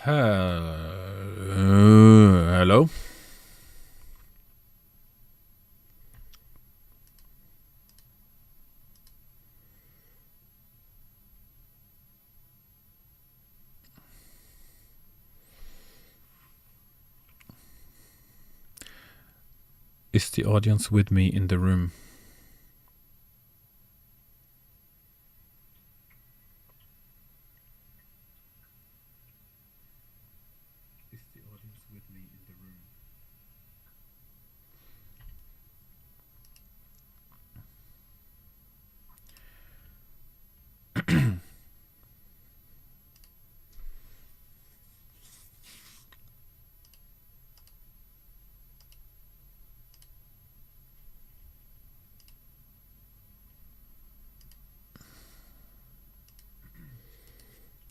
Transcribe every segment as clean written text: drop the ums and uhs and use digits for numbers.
Hello? Is the audience with me in the room? Is the audience with me in the room?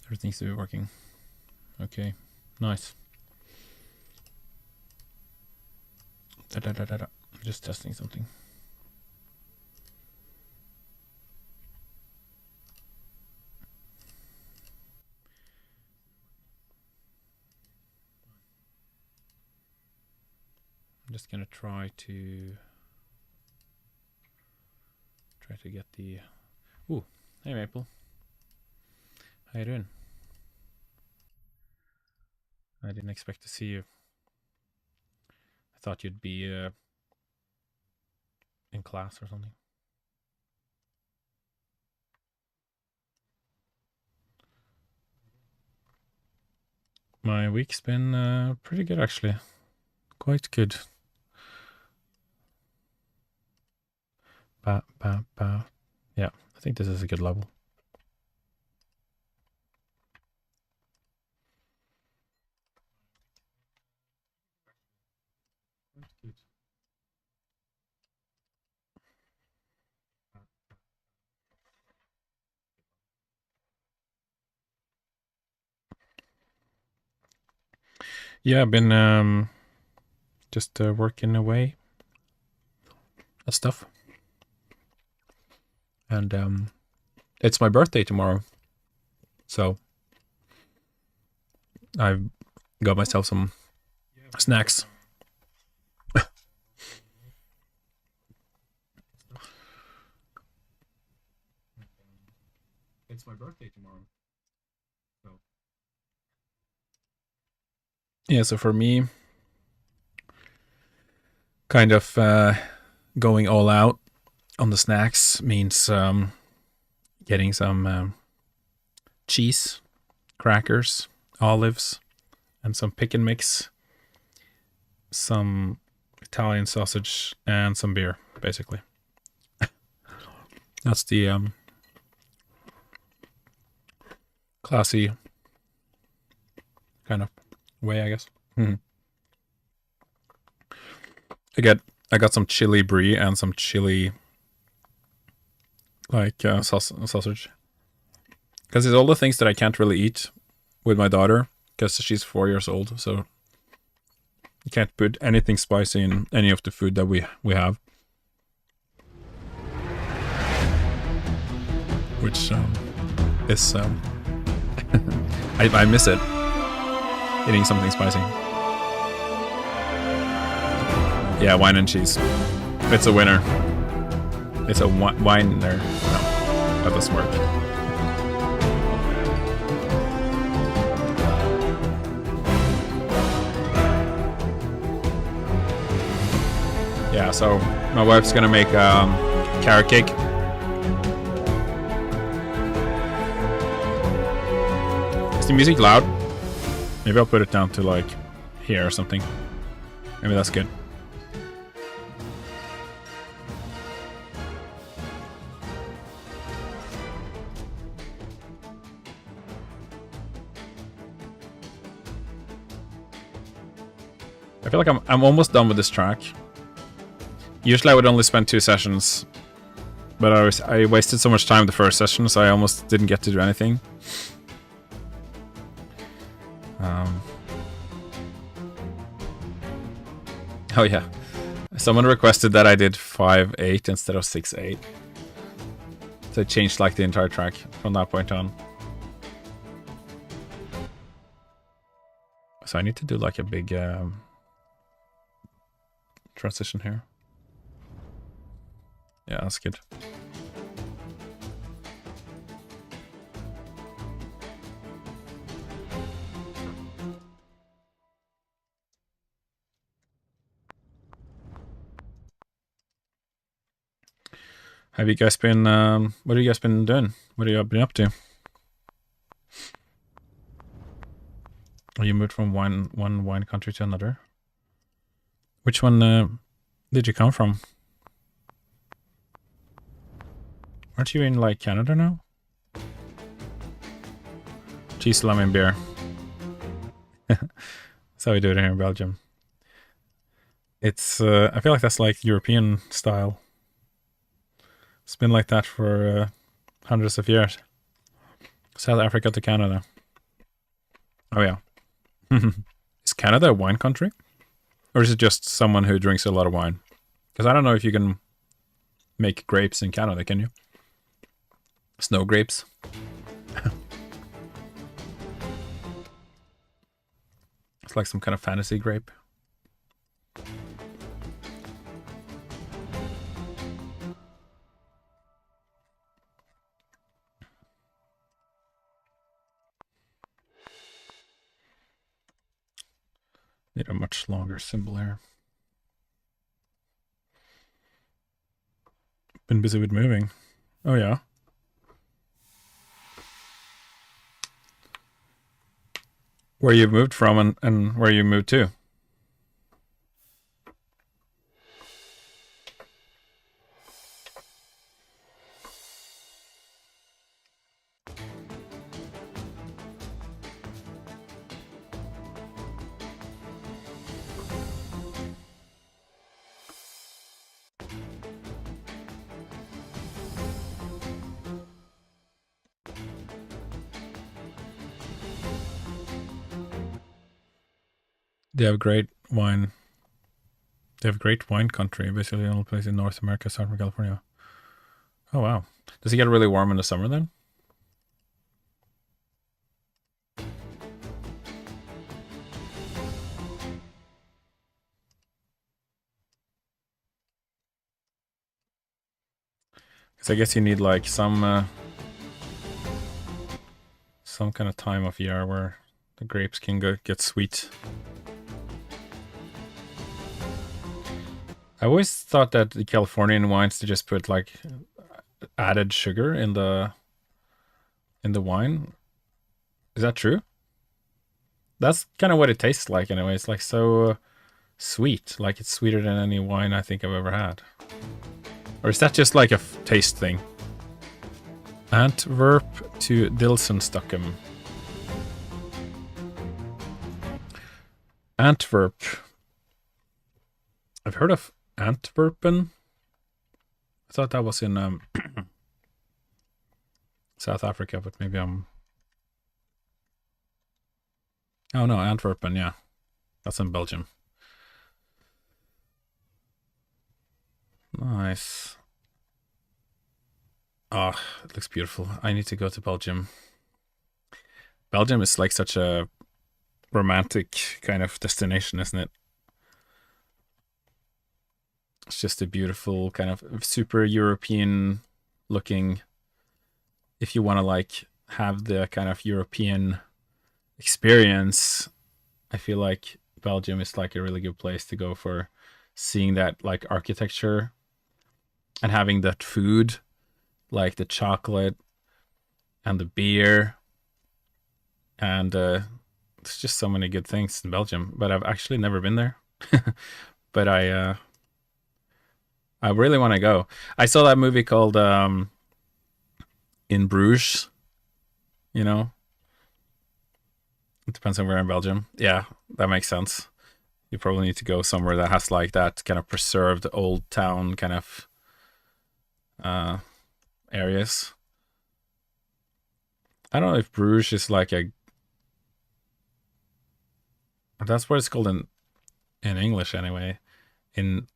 Everything seems to be working. Okay, nice. Just testing something. I'm just gonna try to get the. Ooh, hey Maple. How you doing? I didn't expect to see you. I thought you'd be in class or something. My week's been pretty good actually. Quite good. Yeah, I think this is a good level. Yeah, I've been just working away at stuff. And it's my birthday tomorrow. So I've got myself some snacks. It's my birthday tomorrow. So. Yeah, so for me, kind of going all out on the snacks means getting some cheese, crackers, olives, and some pick and mix, some Italian sausage, and some beer, basically. That's the classy kind of way, I guess. I got some chili brie and some chili sausage, because it's all the things that I can't really eat with my daughter because she's 4 years old, so you can't put anything spicy in any of the food that we have, which is I miss it, eating something spicy. Yeah, wine and cheese. It's a winner. It's a winer. No, that doesn't work. Yeah, so my wife's gonna make carrot cake. Is the music loud? Maybe I'll put it down to like here or something. Maybe that's good. I feel like I'm almost done with this track. Usually I would only spend 2 sessions, but I wasted so much time the first session, so I almost didn't get to do anything. Oh yeah, someone requested that I did 5/8 instead of 6/8, so I changed like the entire track from that point on. So I need to do like a big transition here. Yeah, that's good. Have you guys been, what have you guys been doing? What have you been up to? You moved from one wine country to another? Which one did you come from? Aren't you in like Canada now? Cheese, lemon, beer. That's how we do it here in Belgium. It's, I feel like that's like European style. It's been like that for hundreds of years. South Africa to Canada. Oh yeah. Is Canada a wine country? Or is it just someone who drinks a lot of wine? Because I don't know if you can make grapes in Canada, can you? Snow grapes. It's like some kind of fantasy grape. Need a much longer symbol here. Been busy with moving. Oh yeah. Where you moved from and where you moved to? They have great wine. They have great wine country. Basically, the only place in North America, aside from California. Oh wow! Does it get really warm in the summer then? Because I guess you need like some kind of time of year where the grapes can get sweet. I always thought that the Californian wines to just put like added sugar in the wine. Is that true? That's kind of what it tastes like anyway. It's like so sweet, like it's sweeter than any wine I think I've ever had. Or is that just like a taste thing? Antwerp to Dilsenstockholm. Antwerp. I've heard of Antwerpen. I thought that was in South Africa, but maybe I'm... Oh no, Antwerpen, yeah. That's in Belgium. Nice. Oh, it looks beautiful. I need to go to Belgium. Belgium is like such a romantic kind of destination, isn't it? It's just a beautiful kind of super European looking, if you want to like have the kind of European experience, I feel like Belgium is like a really good place to go for seeing that like architecture and having that food, like the chocolate and the beer, and it's just so many good things in Belgium. But I've actually never been there. But I really want to go. I saw that movie called In Bruges. You know, it depends on where in Belgium. Yeah, that makes sense. You probably need to go somewhere that has like that kind of preserved old town kind of areas. I don't know if Bruges is like a... That's what it's called in English anyway. In...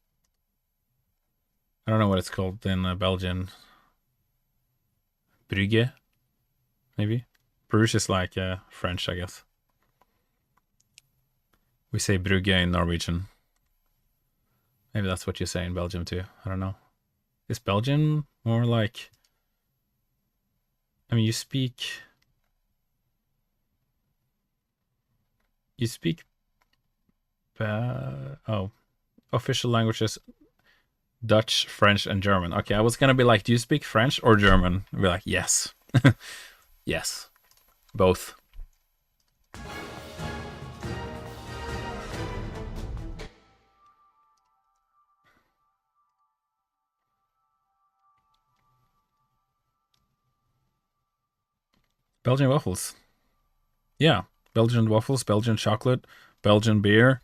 I don't know what it's called in Belgian. Brugge, maybe? Bruges is like French, I guess. We say brygge in Norwegian. Maybe that's what you say in Belgium too. I don't know. Is Belgian more like... I mean, you speak... official languages, Dutch, French, and German. Okay, I was gonna be like, do you speak French or German? I'd be like, yes. Yes. Both. Belgian waffles. Yeah. Belgian waffles, Belgian chocolate, Belgian beer.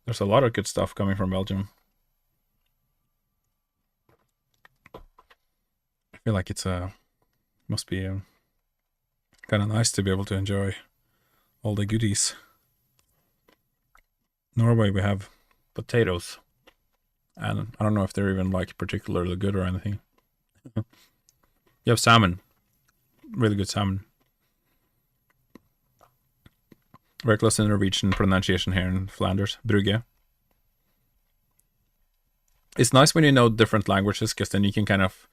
There's a lot of good stuff coming from Belgium. I feel like it's must be kind of nice to be able to enjoy all the goodies. Norway, we have potatoes, and I don't know if they're even like particularly good or anything. You have salmon, really good salmon. Very close to Norwegian pronunciation here in Flanders, brygge. It's nice when you know different languages, because then you can kind of...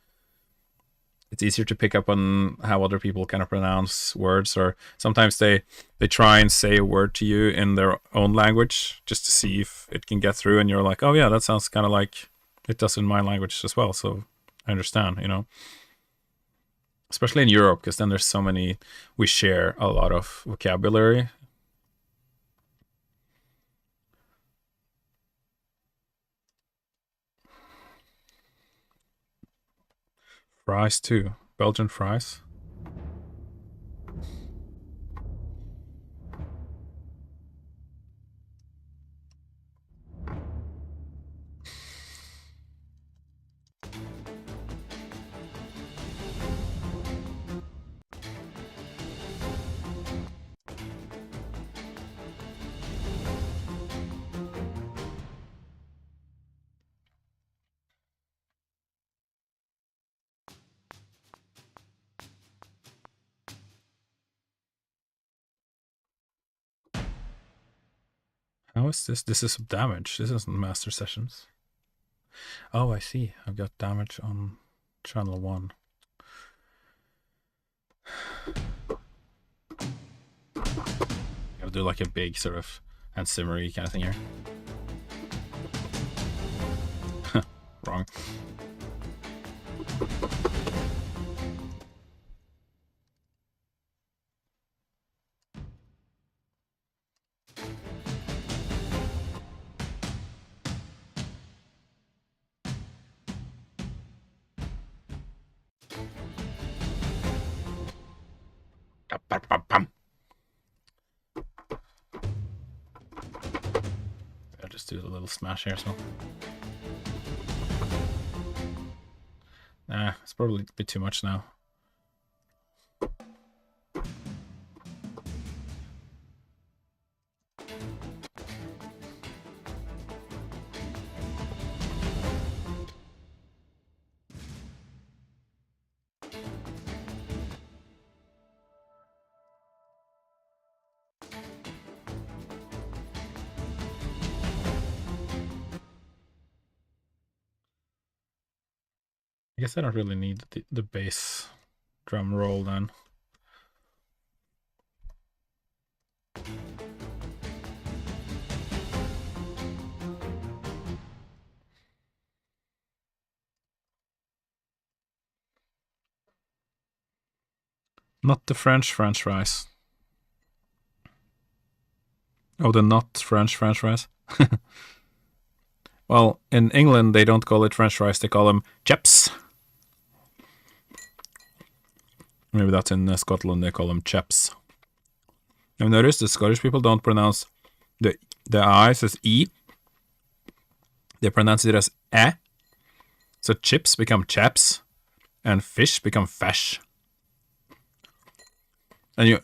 It's easier to pick up on how other people kind of pronounce words, or sometimes they try and say a word to you in their own language just to see if it can get through, and you're like, oh yeah, that sounds kind of like it does in my language as well, so I understand, you know. Especially in Europe, because then there's so many... We share a lot of vocabulary. Fries too. Belgian fries. How is this? This is damage. This isn't master sessions. Oh, I see. I've got damage on channel 1. I'll do like a big sort of Hans Zimmer-y kind of thing here. Wrong. I'll just do a little smash here, so. Nah, it's probably a bit too much now. I guess I don't really need the bass drum roll then. Not the French fries. Oh, the not French fries? Well, in England, they don't call it French fries, they call them chaps. Maybe that's in Scotland, they call them chaps. I've noticed the Scottish people don't pronounce the I's as E. They pronounce it as E. So chips become chaps, and fish become fesh. And you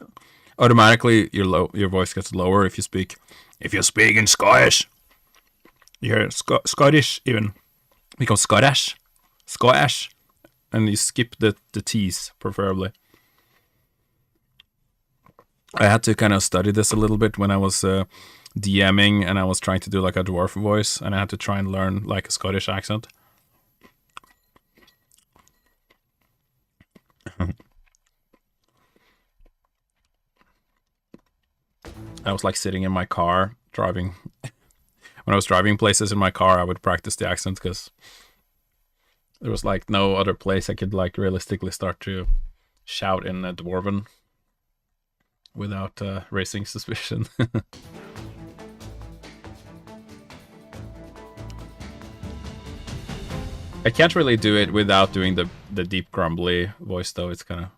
automatically your voice gets lower if you speak in Scottish. You hear Scottish even become Scottish, and you skip the T's preferably. I had to kind of study this a little bit when I was DMing and I was trying to do like a dwarf voice, and I had to try and learn like a Scottish accent. I was like sitting in my car driving. When I was driving places in my car, I would practice the accent because there was like no other place I could like realistically start to shout in a dwarven without raising suspicion. I can't really do it without doing the deep grumbly voice though. It's kind of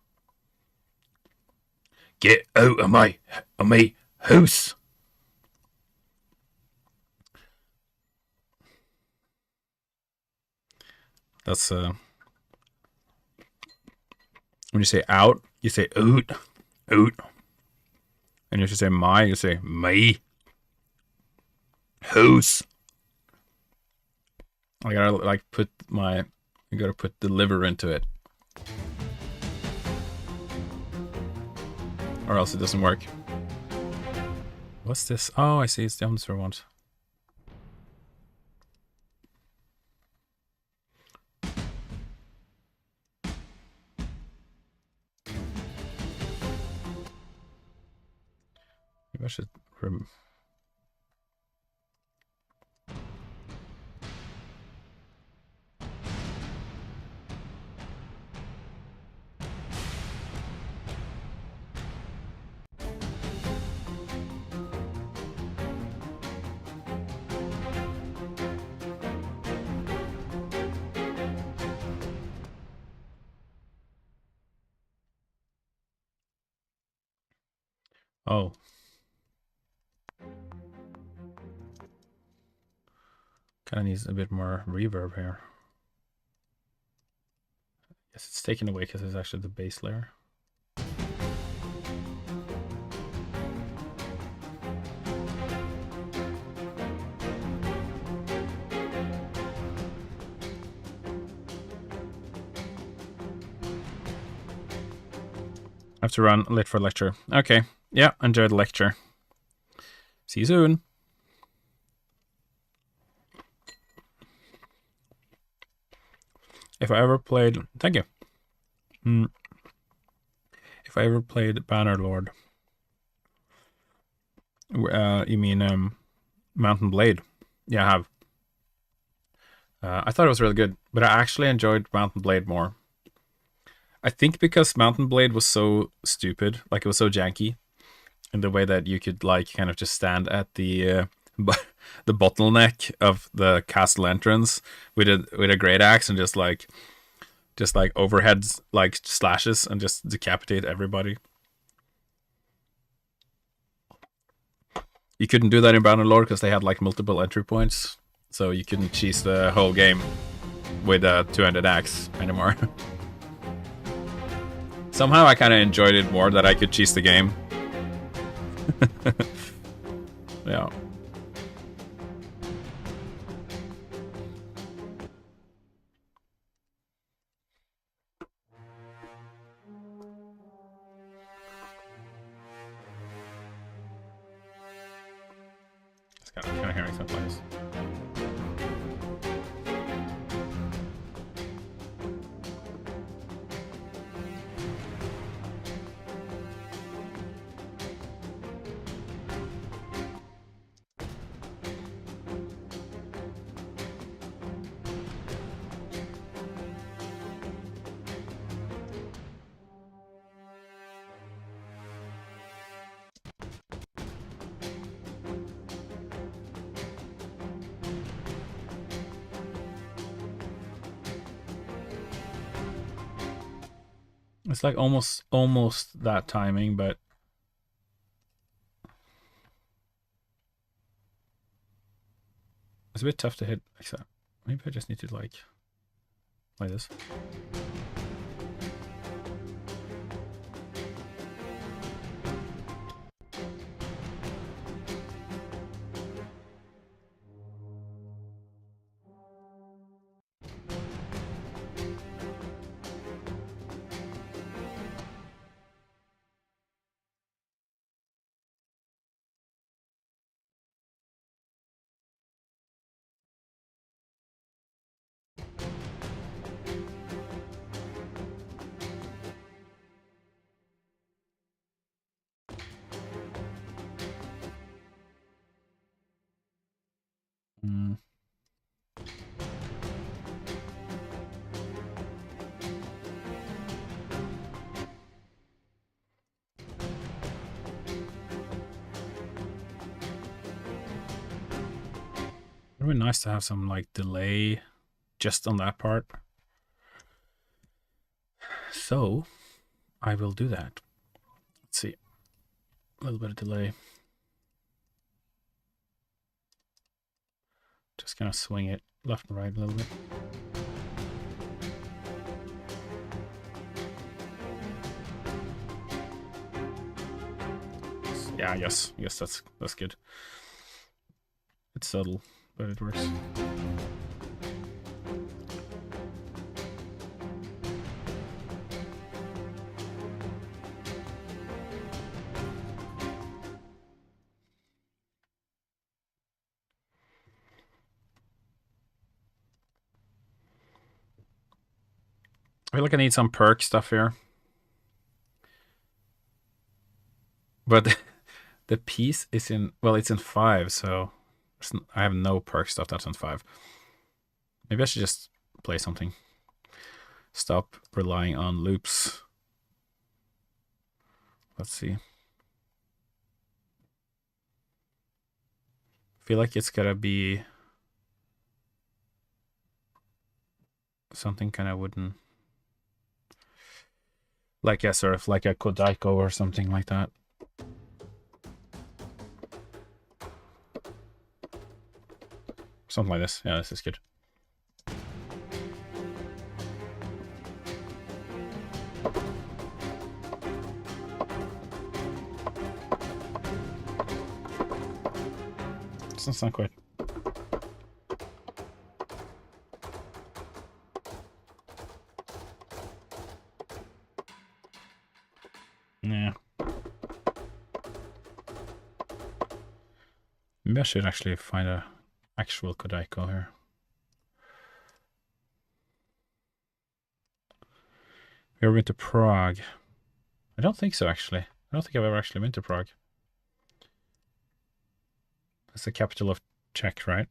get out of my house. That's when you say out, you say out, out. And if you say my, you say my house. I gotta like you gotta put the liver into it, or else it doesn't work. What's this? Oh, I see. It's the answer one. Maybe I should Oh. Kind of needs a bit more reverb here. Guess it's taken away because it's actually the bass layer. I have to run late for lecture. Okay. Yeah, enjoy the lecture. See you soon. If I ever played... Thank you. If I ever played Bannerlord... you mean Mountain Blade? Yeah, I have. I thought it was really good, but I actually enjoyed Mountain Blade more. I think because Mountain Blade was so stupid, like it was so janky, in the way that you could like kind of just stand at the bottleneck of the castle entrance with a great axe and just like overhead like slashes and just decapitate everybody. You couldn't do that in Bannerlord because they had like multiple entry points, so you couldn't cheese the whole game with a two-handed axe anymore. Somehow I kind of enjoyed it more that I could cheese the game. Yeah. It's kind of hearing sometimes. It's like almost that timing, but it's a bit tough to hit. Except maybe I just need to like this. Mm. It would be nice to have some like delay just on that part. So I will do that. Let's see. A little bit of delay. Just kind of swing it left and right a little bit. Yeah, yes, that's good. It's subtle, but it works. I feel like I need some perk stuff here. But the piece is in, well, it's in 5, so I have no perk stuff that's in 5. Maybe I should just play something. Stop relying on loops. Let's see. I feel like it's gotta be something kind of wooden. Like a sort of like a Kodaiko or something like that. Something like this. Yeah, this is good. That's not quite. Yeah. Maybe I should actually find a actual Kodaiko here. We ever been to Prague? I don't think so, actually. I don't think I've ever actually been to Prague. That's the capital of Czech, right?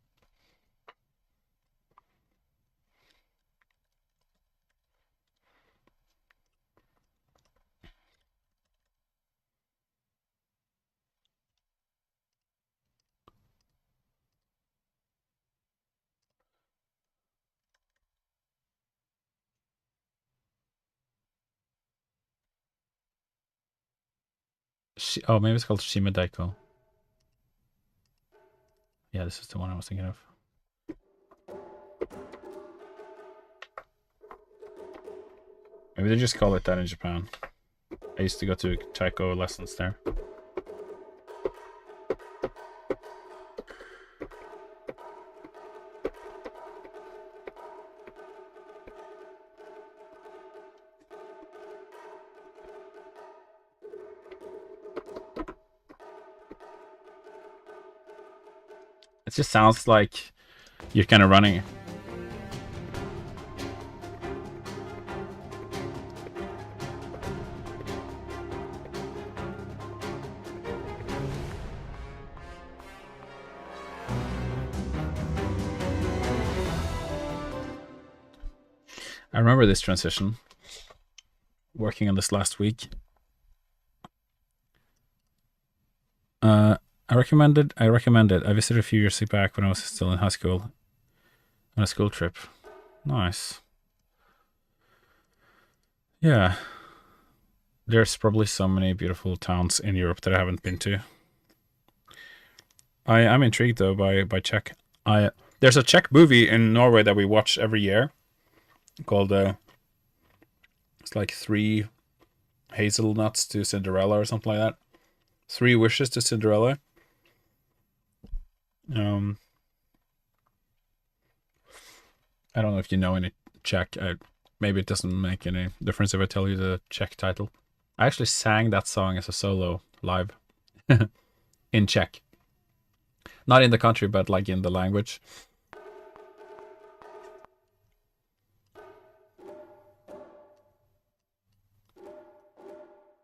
Oh, maybe it's called Shimedaiko. Yeah, this is the one I was thinking of. Maybe they just call it that in Japan. I used to go to taiko lessons there. It just sounds like you're kind of running. I remember this transition. Working on this last week. I recommend it. I visited a few years back when I was still in high school on a school trip. Nice. Yeah. There's probably so many beautiful towns in Europe that I haven't been to. I'm intrigued though by Czech. There's a Czech movie in Norway that we watch every year called it's like 3 hazelnuts to Cinderella or something like that. 3 wishes to Cinderella. I don't know if you know any Czech. Maybe it doesn't make any difference if I tell you the Czech title. I actually sang that song as a solo live in Czech. Not in the country, but like in the language.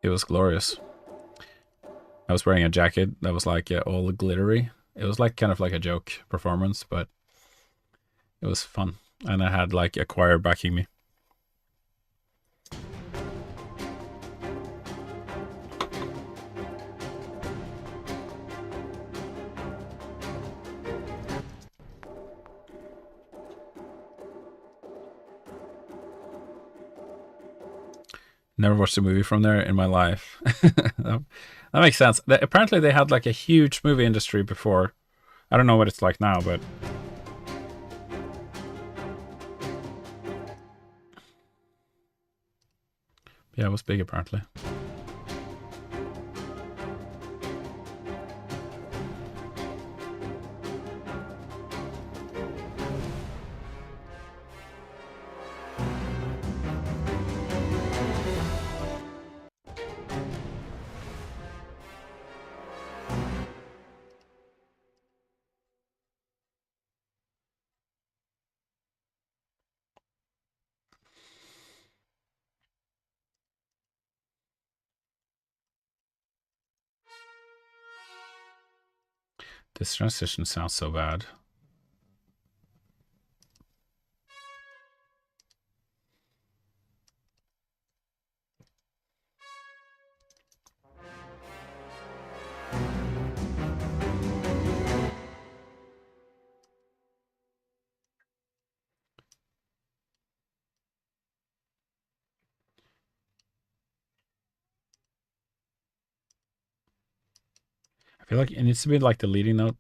It was glorious. I was wearing a jacket that was like all glittery, It was like kind of like a joke performance, but it was fun. And I had like a choir backing me. Never watched a movie from there in my life. That makes sense. Apparently they had like a huge movie industry before. I don't know what it's like now, but yeah, it was big apparently. This transition sounds so bad. I feel like it needs to be like the leading note.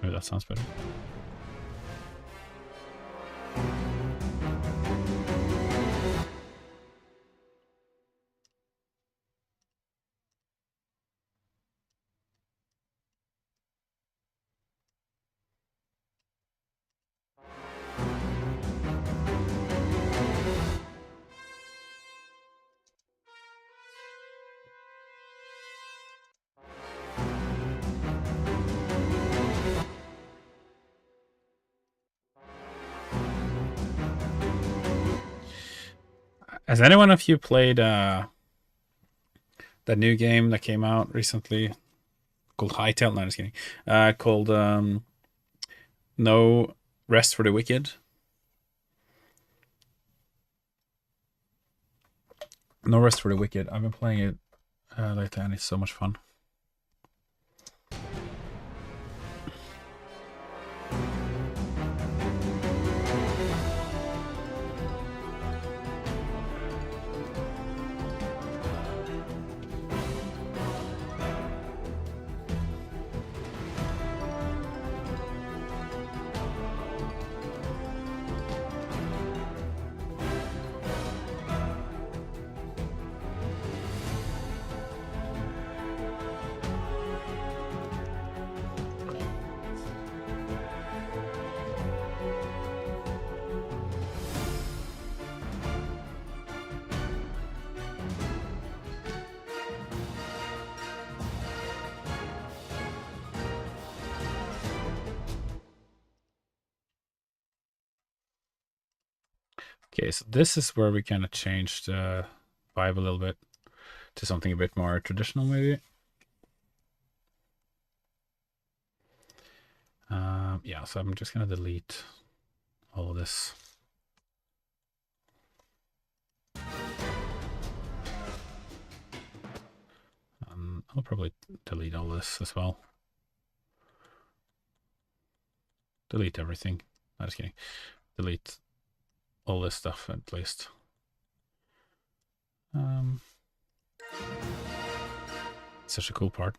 Maybe that sounds better. Has anyone of you played that new game that came out recently called Hightail? No, I'm just kidding. Called No Rest for the Wicked. No Rest for the Wicked. I've been playing it lately and it's so much fun. Okay, so this is where we kind of changed the vibe a little bit to something a bit more traditional, maybe. Yeah, so I'm just gonna delete all of this. I'll probably delete all this as well. Delete everything. I'm just kidding. Delete all this stuff at least. Such a cool part.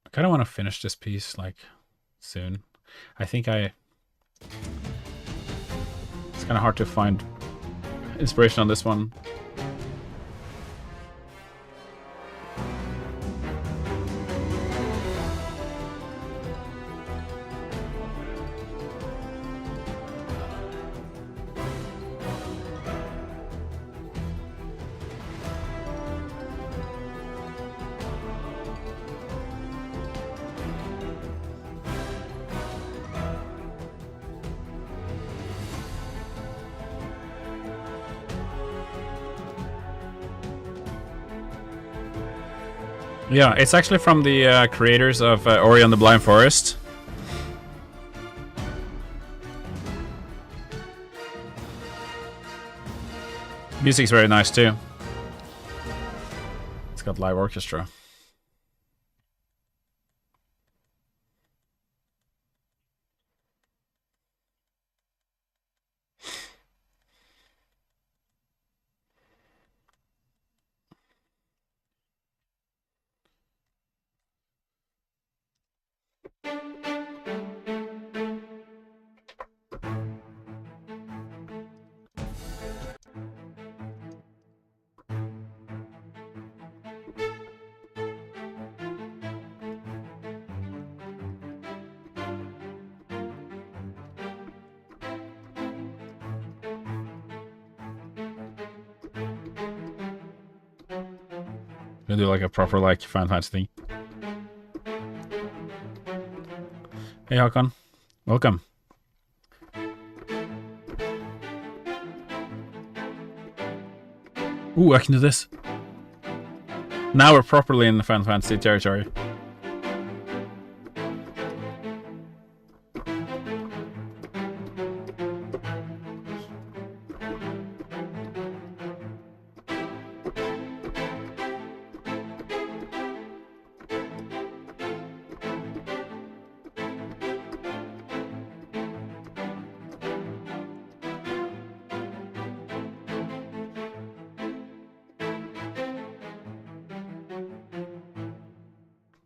I kind of want to finish this piece like soon. I think it's kind of hard to find inspiration on this one. Yeah, it's actually from the creators of Ori and the Blind Forest. Music's very nice too. It's got live orchestra. Gonna do like a proper like Final Fantasy thing. Hey Hakon, welcome. Ooh, I can do this. Now we're properly in the Final Fantasy territory.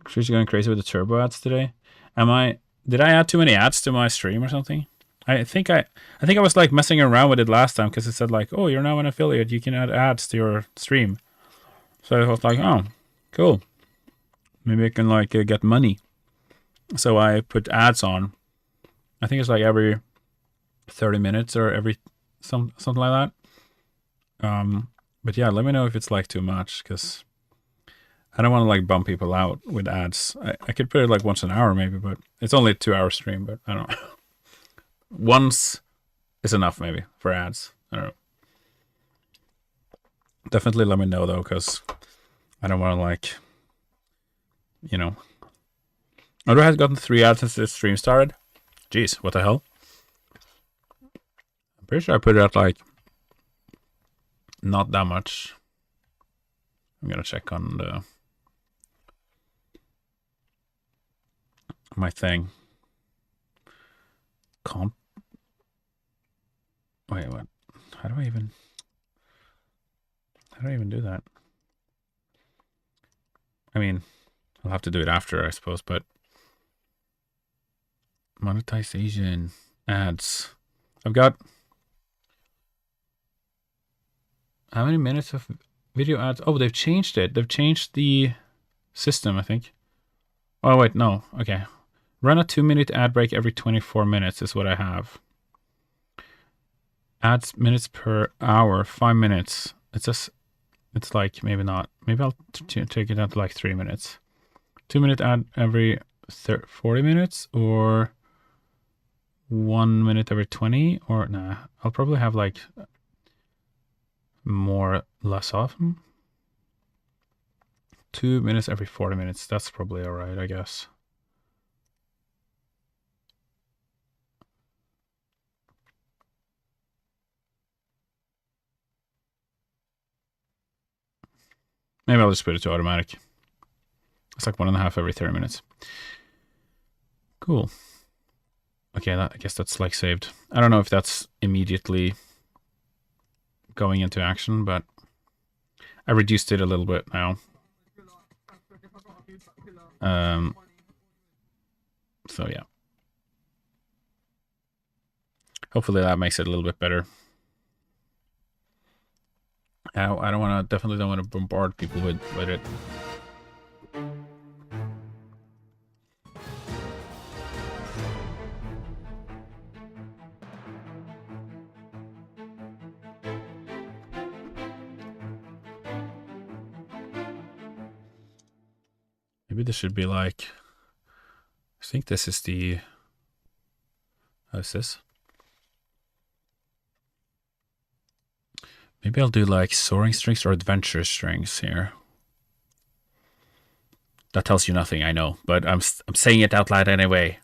She's going crazy with the turbo ads today. Did I add too many ads to my stream or something? I think I was like messing around with it last time because it said like, oh, you're now an affiliate, you can add ads to your stream. So I was like, oh, cool. Maybe I can like get money. So I put ads on. I think it's like every 30 minutes or every something like that. But yeah, let me know if it's like too much because I don't want to like bum people out with ads. I could put it like once an hour maybe, but it's only a 2-hour stream, but I don't know. Once is enough maybe for ads. I don't know. Definitely let me know though, because I don't want to like, you know. Although I have gotten 3 ads since this stream started. Jeez, what the hell? I'm pretty sure I put it at like not that much. I'm gonna check on my thing. Cont. Wait, what? How do I even do that? I mean, I'll have to do it after, I suppose, but monetization, ads. I've got how many minutes of video ads? Oh, they've changed it. They've changed the system, I think. Oh, wait, no. Okay. Run a 2-minute ad break every 24 minutes is what I have. Ads minutes per hour, 5 minutes. It's just, it's like maybe not. Maybe I'll take it down to like 3 minutes. 2-minute ad every 40 minutes or 1 minute every 20 or nah. I'll probably have like less often. 2 minutes every 40 minutes. That's probably all right, I guess. Maybe I'll just put it to automatic. It's like 1.5 every 30 minutes. Cool. Okay, I guess that's like saved. I don't know if that's immediately going into action, but I reduced it a little bit now. So yeah. Hopefully that makes it a little bit better. I definitely don't want to bombard people with it. Maybe this should be like, I think this is the, how is this? Maybe I'll do like soaring strings or adventure strings here. That tells you nothing, I know, but I'm saying it out loud anyway.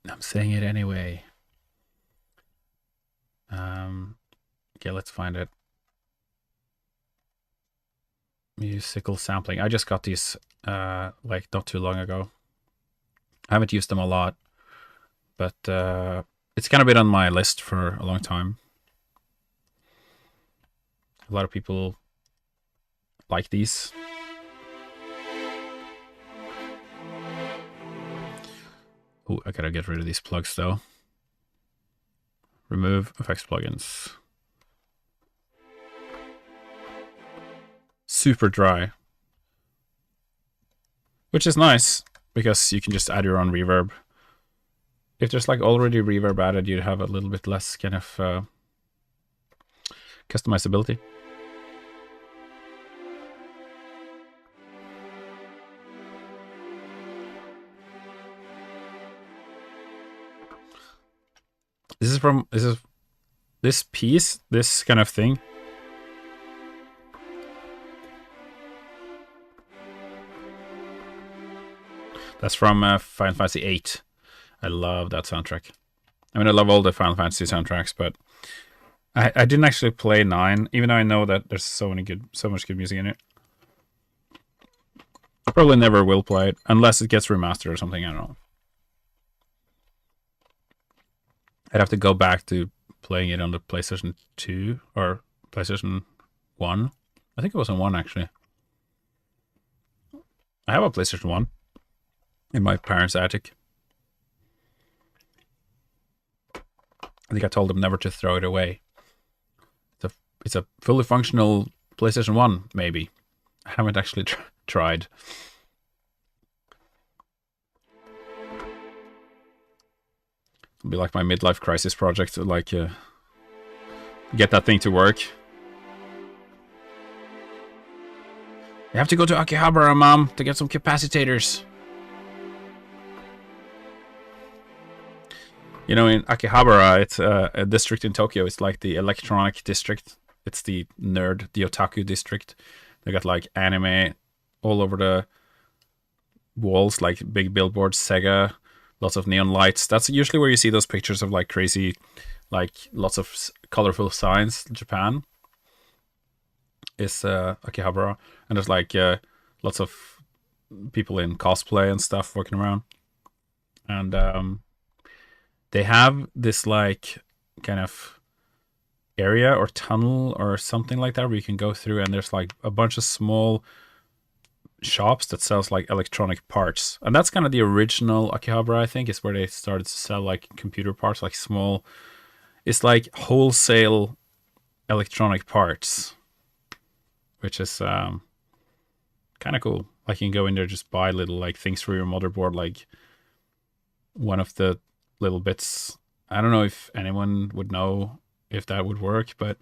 I'm saying it anyway. Okay, let's find it. Musical sampling. I just got these like not too long ago. I haven't used them a lot, but it's kind of been on my list for a long time. A lot of people like these. Oh, I gotta get rid of these plugs though. Remove effects plugins. Super dry. Which is nice, because you can just add your own reverb. If there's like already reverb added, you'd have a little bit less kind of customizability. This piece, this kind of thing. That's from Final Fantasy VIII. I love that soundtrack. I mean, I love all the Final Fantasy soundtracks, but I didn't actually play 9, even though I know that there's so much good music in it. I probably never will play it, unless it gets remastered or something, I don't know. I'd have to go back to playing it on the PlayStation 2 or PlayStation 1. I think it was on 1, actually. I have a PlayStation 1 in my parents' attic. I think I told them never to throw it away. It's a fully functional PlayStation 1, maybe. I haven't actually tried. It'll be like my midlife crisis project, to like get that thing to work. You have to go to Akihabara, Mom, to get some capacitors. You know, in Akihabara, it's a district in Tokyo. It's like the electronic district. It's the nerd, the otaku district. They got like anime all over the walls, like big billboards, Sega, lots of neon lights. That's usually where you see those pictures of like crazy, like lots of colorful signs. Japan is Akihabara, and there's like lots of people in cosplay and stuff walking around, and they have this like kind of area or tunnel or something like that where you can go through, and there's like a bunch of small shops that sells like electronic parts, and that's kind of the original Akihabara, I think, is where they started to sell like computer parts, like small, it's like wholesale electronic parts, which is kind of cool. Like you can go in there, just buy little like things for your motherboard, like one of the little bits. I don't know if anyone would know if that would work, but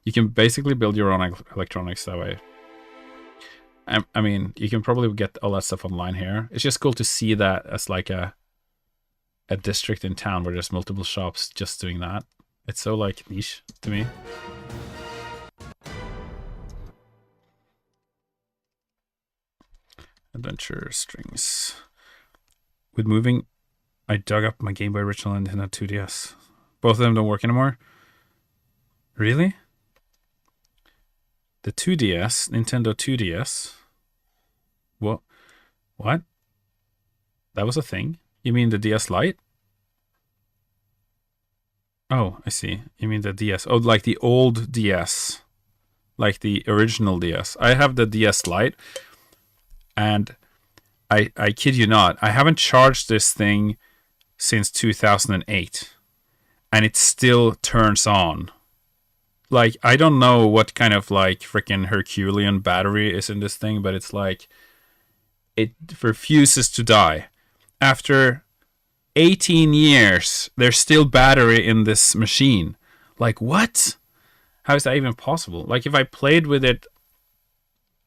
you can basically build your own electronics that way. I mean, you can probably get all that stuff online here. It's just cool to see that as like a district in town where there's multiple shops just doing that. It's so like niche to me. Adventure strings. With moving, I dug up my Game Boy original and Nintendo 2DS. Both of them don't work anymore. Really? The 2DS, Nintendo 2DS. What? What? That was a thing? You mean the DS Lite? Oh, I see. You mean the DS. Oh, like the old DS. Like the original DS. I have the DS Lite. And I kid you not, I haven't charged this thing since 2008. And it still turns on. Like, I don't know what kind of like freaking Herculean battery is in this thing, but it's like it refuses to die. After 18 years, there's still battery in this machine. Like, what? How is that even possible? Like, if I played with it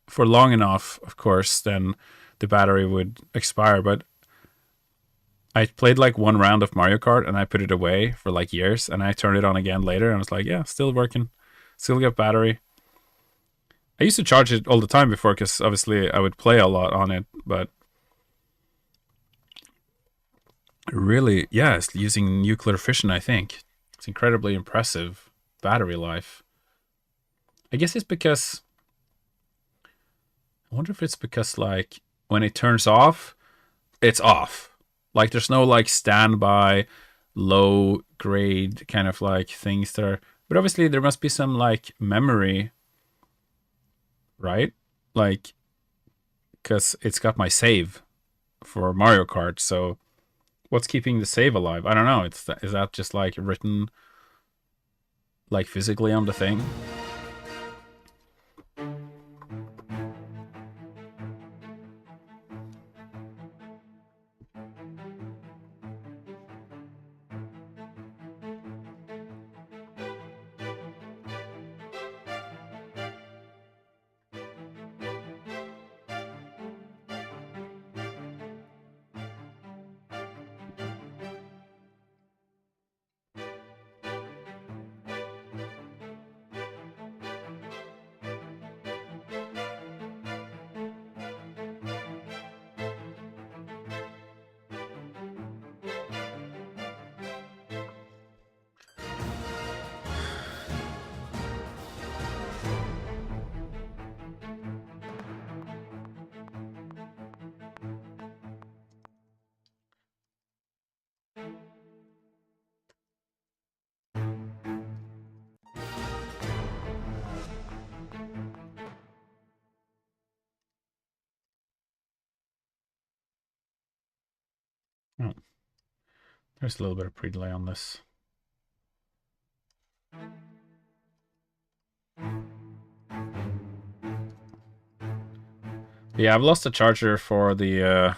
for long enough, of course, then the battery would expire. But I played like one round of Mario Kart and I put it away for like years, and I turned it on again later and I was like, yeah, still working, still got battery. I used to charge it all the time before because obviously I would play a lot on it, but really, yeah, it's using nuclear fission, I think. It's incredibly impressive battery life. I guess it's because... I wonder if it's because, like, when it turns off, it's off. Like, there's no, like, standby, low-grade kind of, like, things there. But obviously, there must be some, like, memory, right? Like, because it's got my save for Mario Kart, so what's keeping the save alive? I don't know. Is that just, like, written, like, physically on the thing? Oh. There's a little bit of pre-delay on this. Yeah, I've lost the charger for the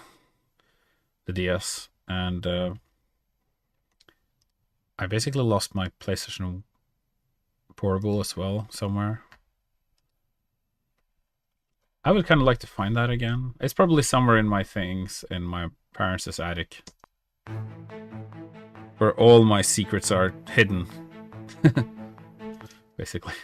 DS, and I basically lost my PlayStation Portable as well somewhere. I would kind of like to find that again. It's probably somewhere in my things in my parents' attic, where all my secrets are hidden. Basically.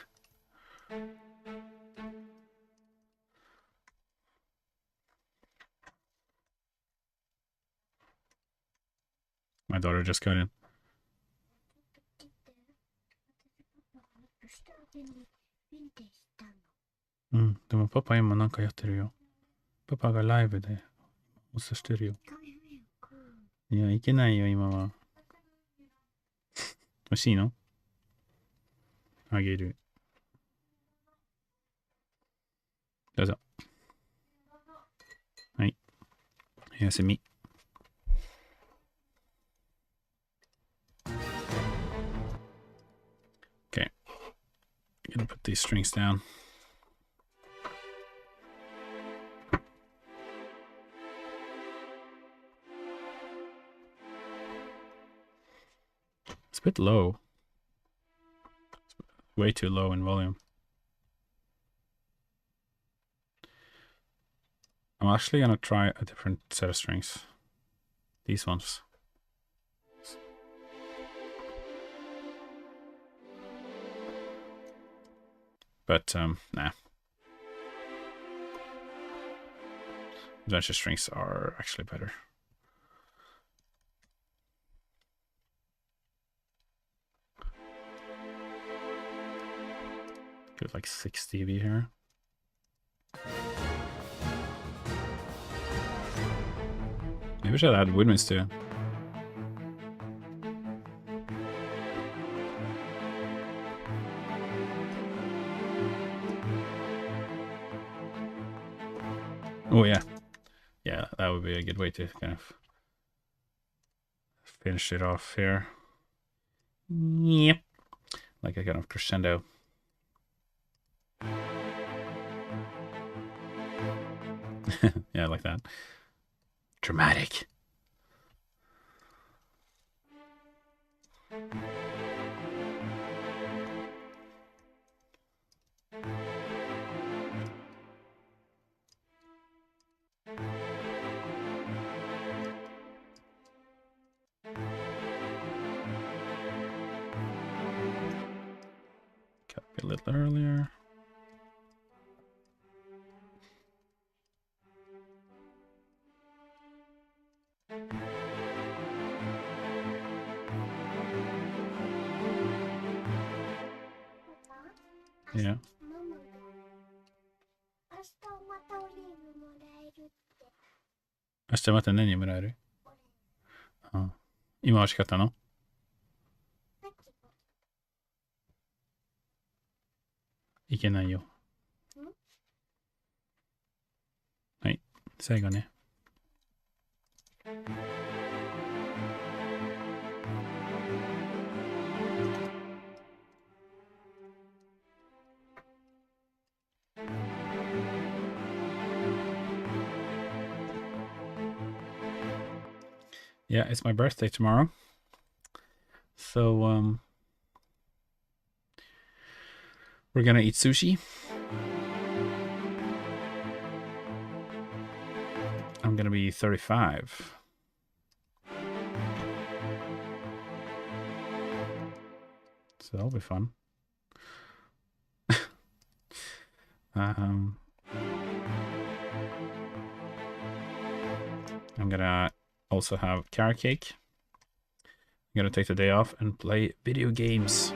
My daughter just got in. Deもパパ今なんかやってるよ。パパがライブでおさしてるよ。いや、いけないよ、今は。欲しいの？あげる。どうぞ。はい。おやすみ。Okay. I'm gonna put these strings down. It's a bit low. It's way too low in volume. I'm actually gonna try a different set of strings. These ones. But, nah. Adventure strings are actually better. Give it like 6 dB here. Maybe I should add woodwinds too. Oh yeah. Yeah, that would be a good way to kind of finish it off here. Yep. Like a kind of crescendo. Yeah, like that. Dramatic. Got a little earlier. Yeah. 明日また何もらえる？あ、今欲しかったの？いけないよ。はい。最後ね。Yeah, it's my birthday tomorrow. So, we're gonna eat sushi. I'm gonna be 35. So that'll be fun. I'm gonna also have carrot cake. I'm gonna take the day off and play video games.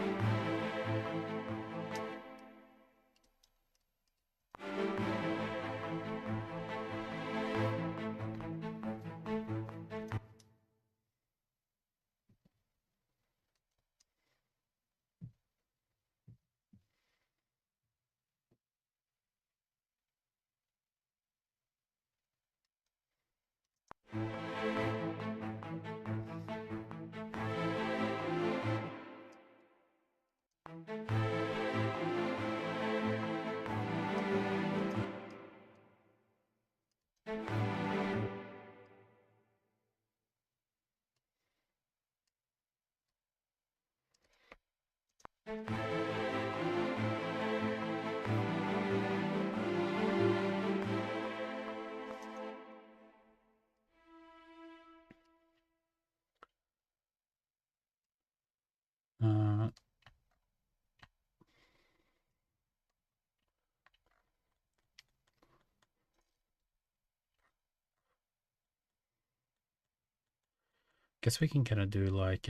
Guess we can kind of do like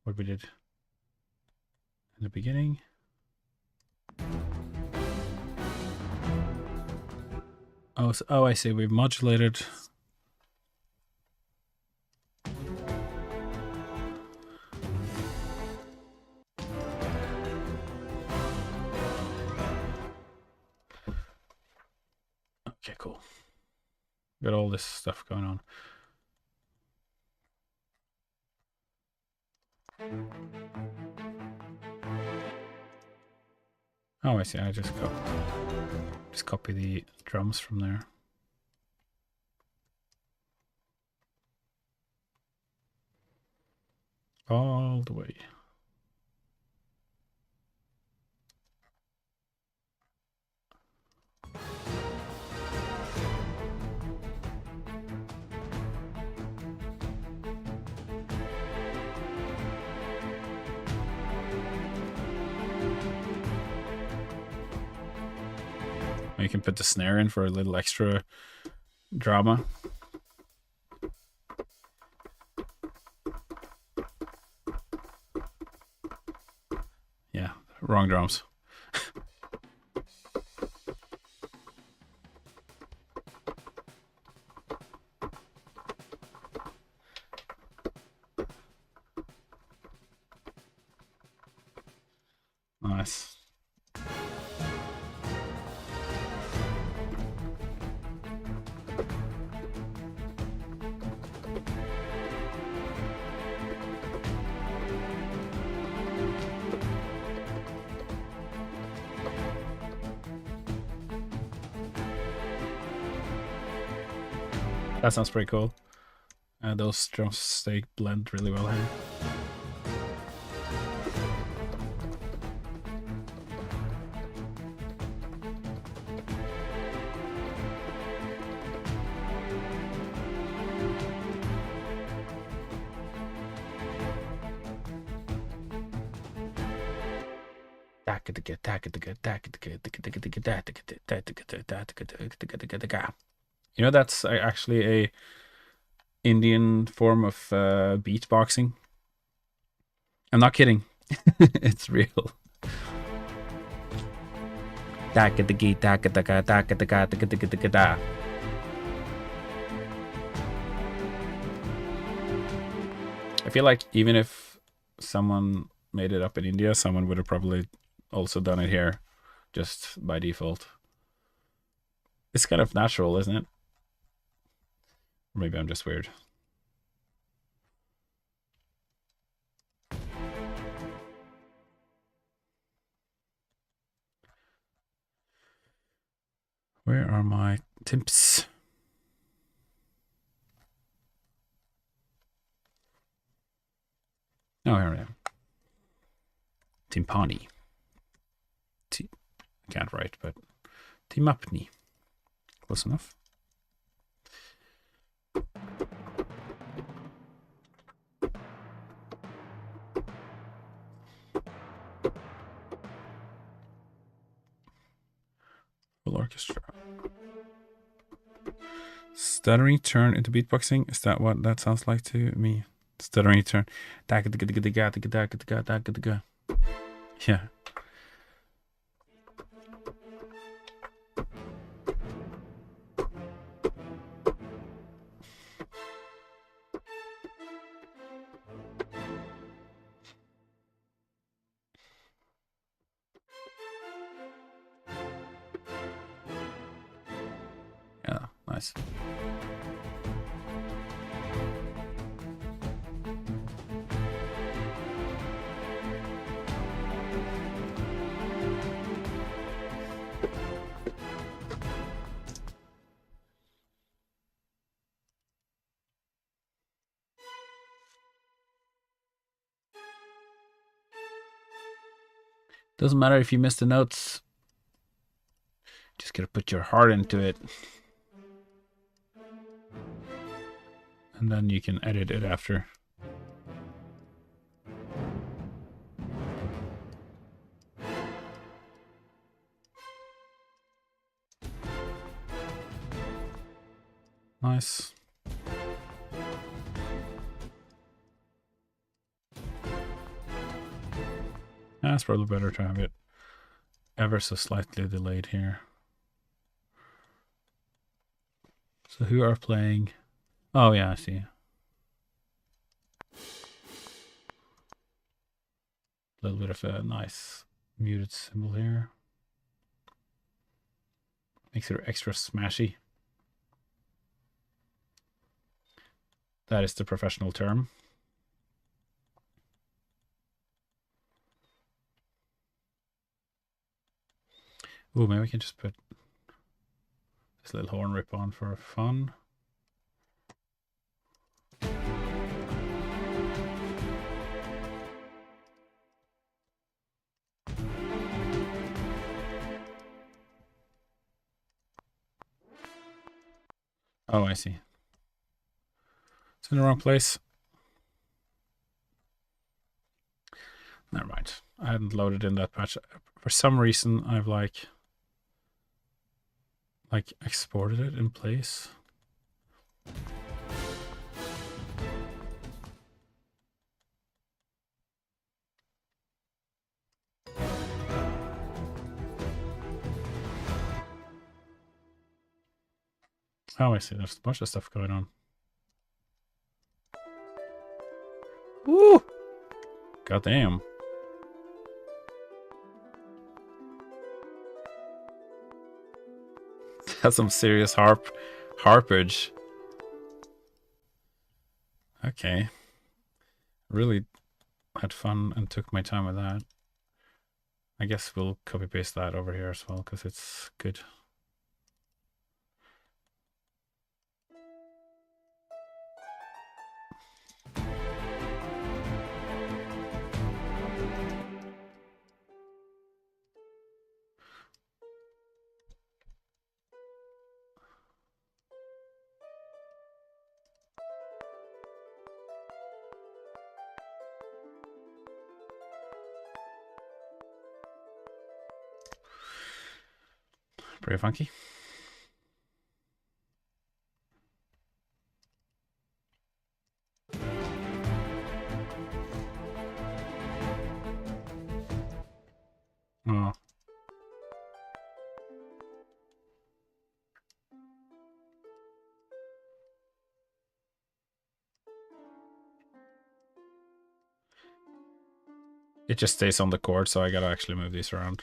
what we did in the beginning. Oh, so, oh, I see. We've modulated. Okay, cool. Got all this stuff going on. Oh, I see. I just copy the drums from there. All the way. You can put the snare in for a little extra drama. Yeah, wrong drums. Nice. That sounds pretty cool. Those drums, they blend really well here. You know, that's actually a Indian form of beatboxing. I'm not kidding. It's real. I feel like even if someone made it up in India, someone would have probably also done it here, just by default. It's kind of natural, isn't it? Or maybe I'm just weird. Where are my timps? Oh, here I am. Timpani. I can't write, but Timapni. Close enough. Full orchestra. Stuttering turn into beatboxing. Is that what that sounds like to me? Stuttering turn. Yeah. Yeah, nice. Doesn't matter if you miss the notes. Just gotta put your heart into it. And then you can edit it after. Nice. It's probably better to have it ever so slightly delayed here. So who are playing? Oh yeah, I see. A little bit of a nice muted symbol here. Makes it extra smashy. That is the professional term. Ooh, maybe we can just put this little horn rip on for fun. Oh, I see. It's in the wrong place. Never mind. I hadn't loaded in that patch. For some reason, I've like exported it in place. Oh, I see. There's a bunch of stuff going on. Woo! Goddamn. That's some serious harpage. Okay. Really had fun and took my time with that. I guess we'll copy paste that over here as well because it's good. Pretty funky. Oh. It just stays on the cord, so I gotta actually move these around.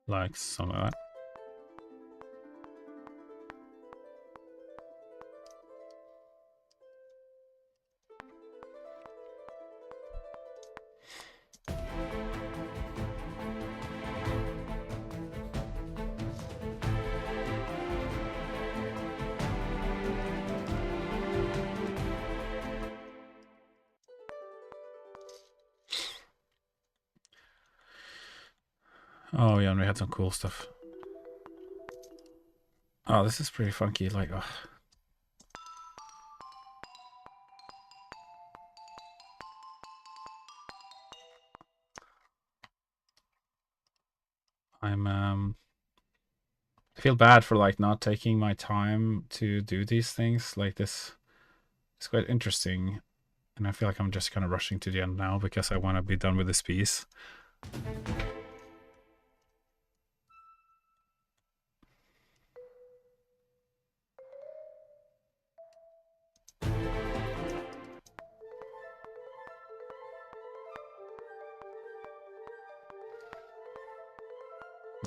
Like some of that. Oh yeah, and we had some cool stuff. Oh, this is pretty funky. Like, oh. I feel bad for like not taking my time to do these things. Like this, it's quite interesting, and I feel like I'm just kind of rushing to the end now because I want to be done with this piece.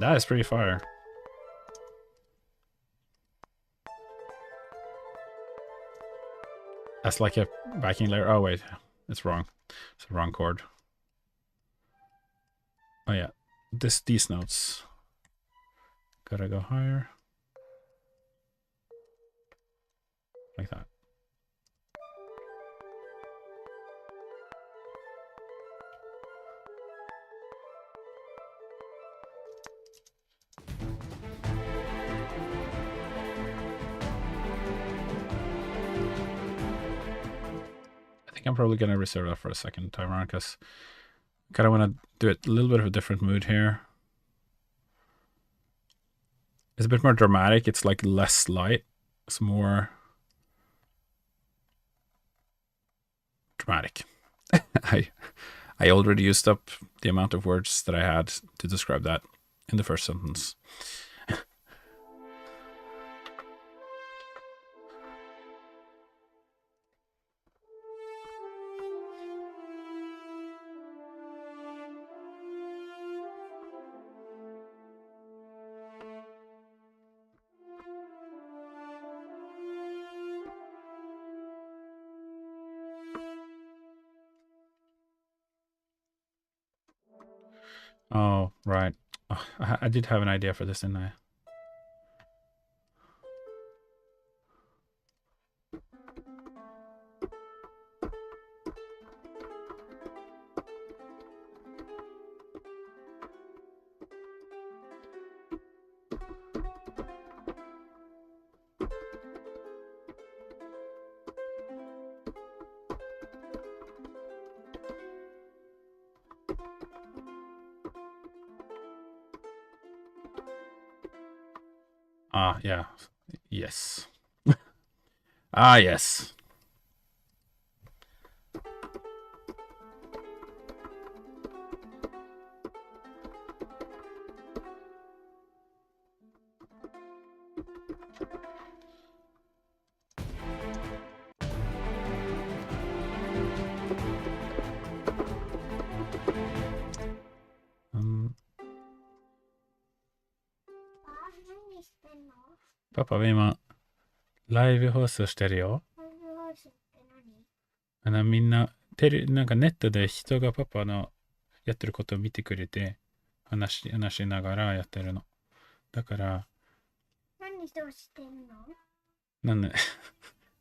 That is pretty fire. That's like a backing layer. Oh wait, it's wrong. It's the wrong chord. Oh yeah, these notes. Gotta go higher. Like that. I think I'm probably gonna reserve that for a second time around because I kind of want to do it a little bit of a different mood here. It's a bit more dramatic. It's like less light. It's more dramatic. I already used up the amount of words that I had to describe that in the first sentence. Oh, right. Oh, I did have an idea for this, didn't I? Ah, yeah. Yes. Ah, yes. Pappa は今ライブ放送してるよ。みんななんかネットで人がパパのやってることを見てくれて話しながらやってるの。だから何してんの？なんで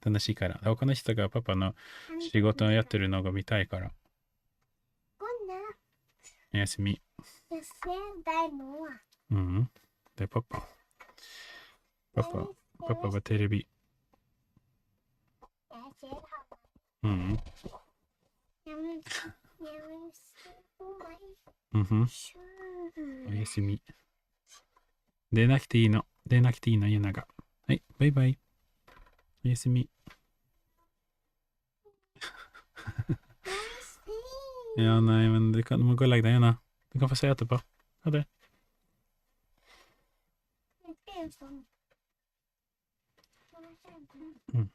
楽しいから。他の人がパパの仕事をやってるのが見たいから。おやすみ。うん。で、パパはテレビ。うん。おやすみ。出なくていいの。出なくていいの、ゆなが。はい、バイバイ。おやすみ。Ja, nej, men du må gå och lägga dig, Jonna. Du kan få se etterpå. Ha det. Mm.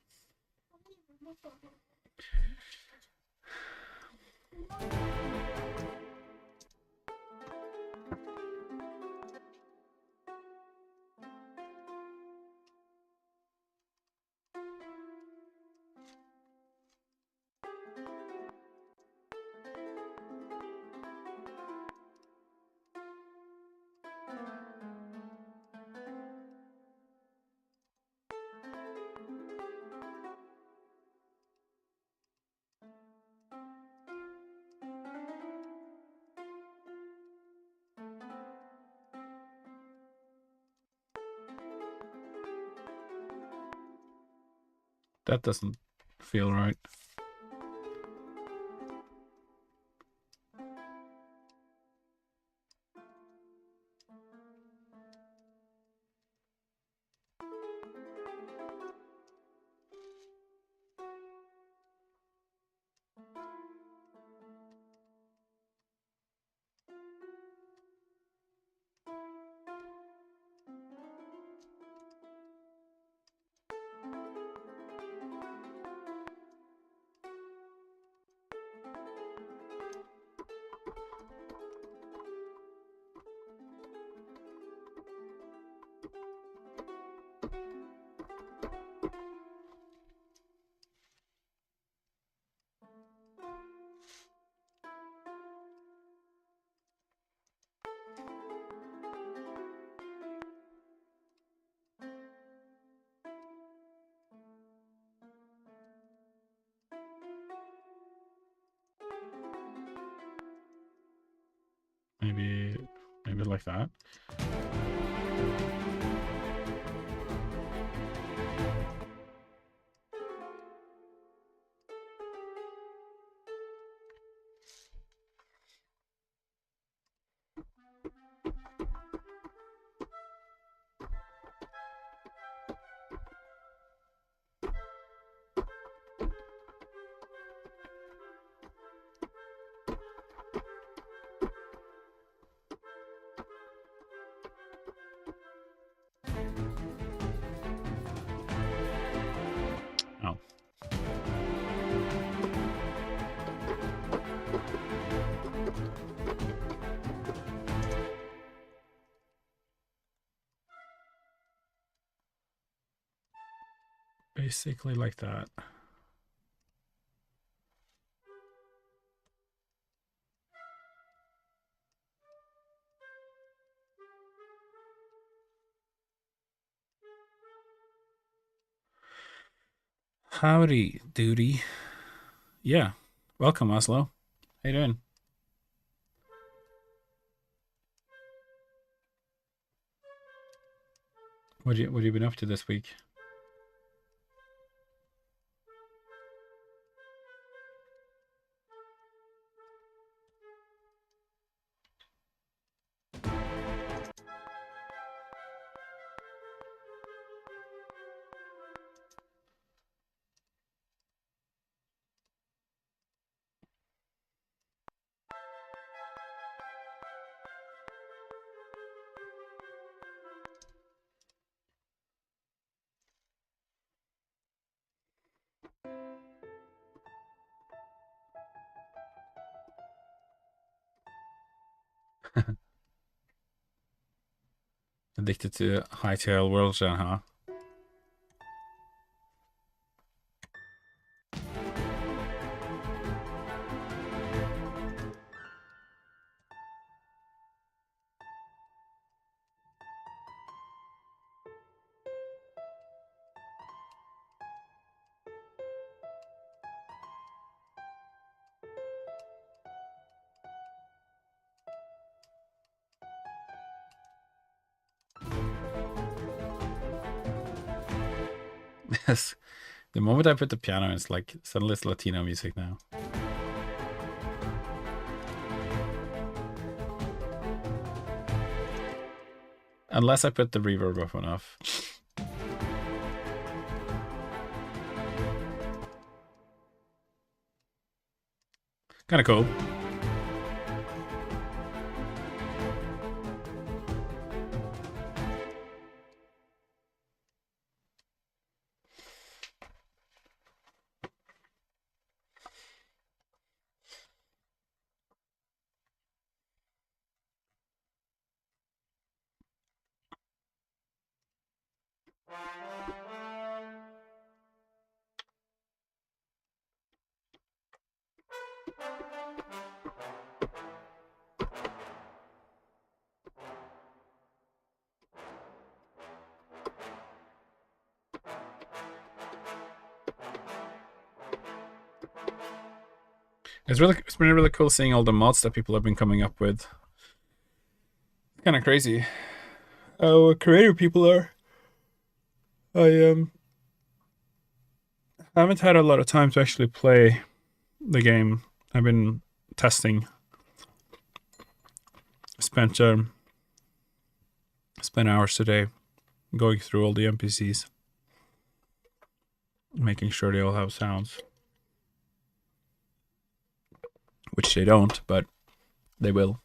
That doesn't feel right. Maybe like that. Oh. Basically like that. Howdy, duty. Yeah. Welcome, Oslo. How you doing? What have you been up to this week? Addicted to Hightail World Gen, huh? Yes. The moment I put the piano, it's like suddenly it's Latino music now. Unless I put the reverb up enough. Kind of cool. It's been really cool seeing all the mods that people have been coming up with. Kind of crazy how creative people are. I haven't had a lot of time to actually play the game. I've been testing. Spent hours today going through all the NPCs, making sure they all have sounds. Which they don't, but they will.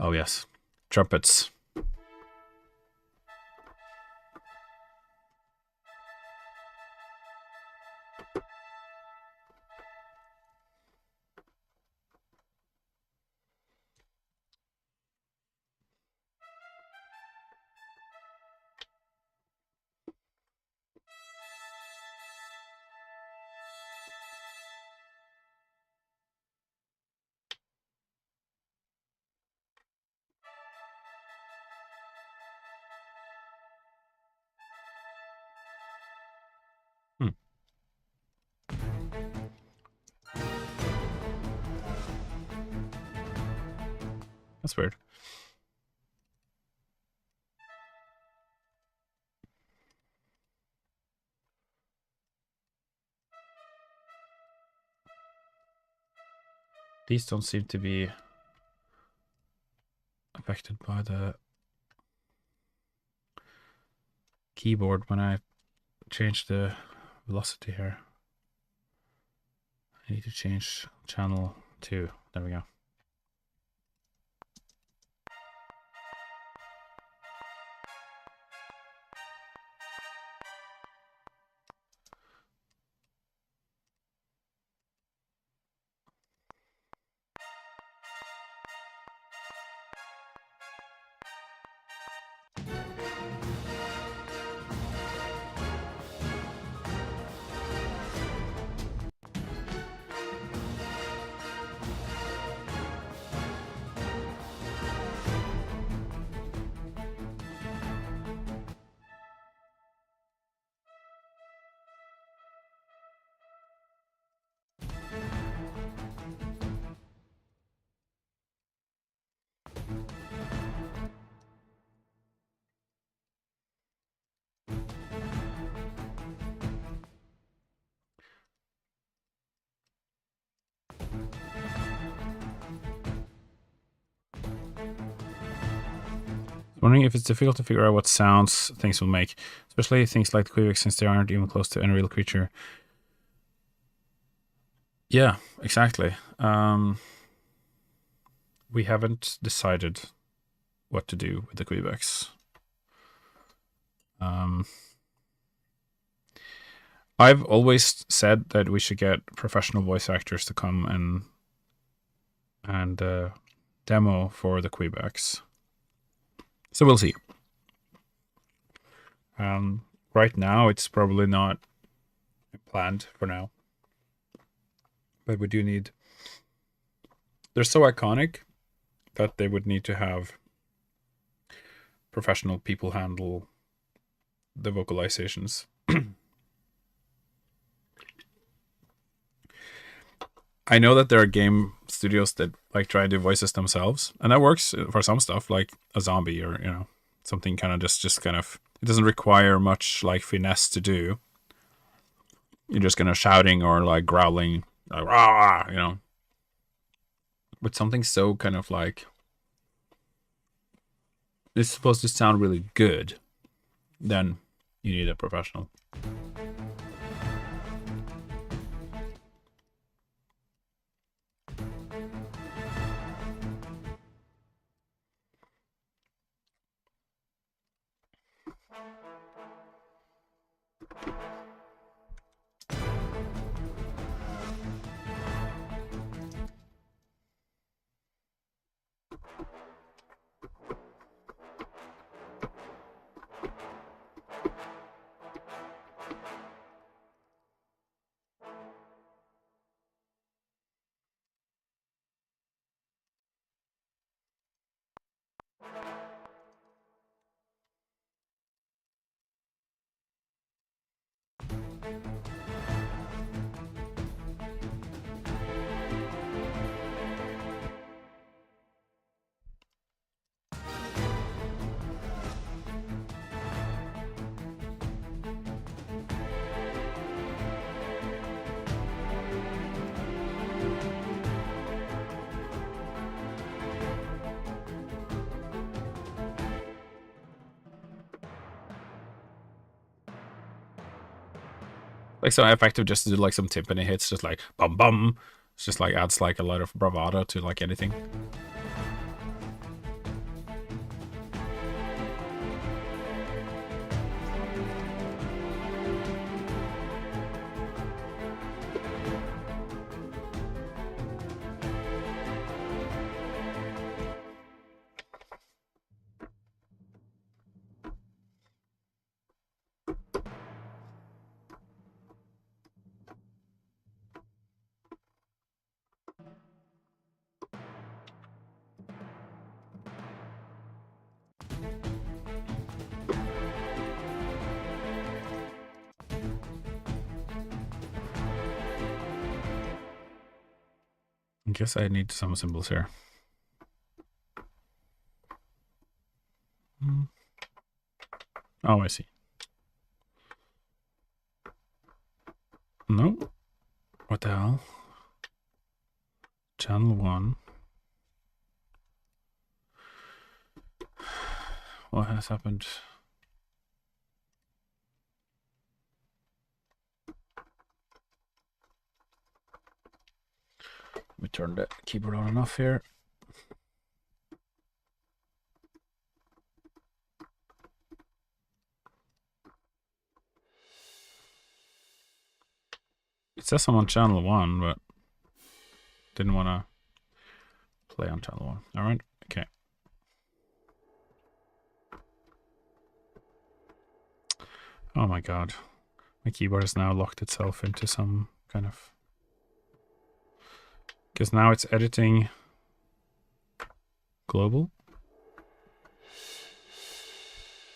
Oh yes, trumpets. That's weird. These don't seem to be affected by the keyboard when I change the velocity here. I need to change channel 2. There we go. Wondering if it's difficult to figure out what sounds things will make, especially things like the Quebec, since they aren't even close to any real creature. Yeah, exactly. We haven't decided what to do with the Quebecs. I've always said that we should get professional voice actors to come and demo for the Quebecs. So we'll see. Right now, it's probably not planned for now. But we do need... They're so iconic that they would need to have professional people handle the vocalizations. I know that there are game studios that like try to do voices themselves, and that works for some stuff, like a zombie or something kind of just kind of. It doesn't require much like finesse to do. You're just kind of shouting or like growling, like, rah, But something so kind of like it's supposed to sound really good, then you need a professional. Like so effective just to do like some timpani hits, just like bum bum. It's just like adds like a lot of bravado to like anything. I guess I need some symbols here. Oh, I see. No. What the hell? Channel 1. What has happened? Let me turn the keyboard on and off here. It says I'm on channel 1, but didn't want to play on channel 1. All right, okay. Oh my god. My keyboard has now locked itself into some kind of... Because now it's editing global.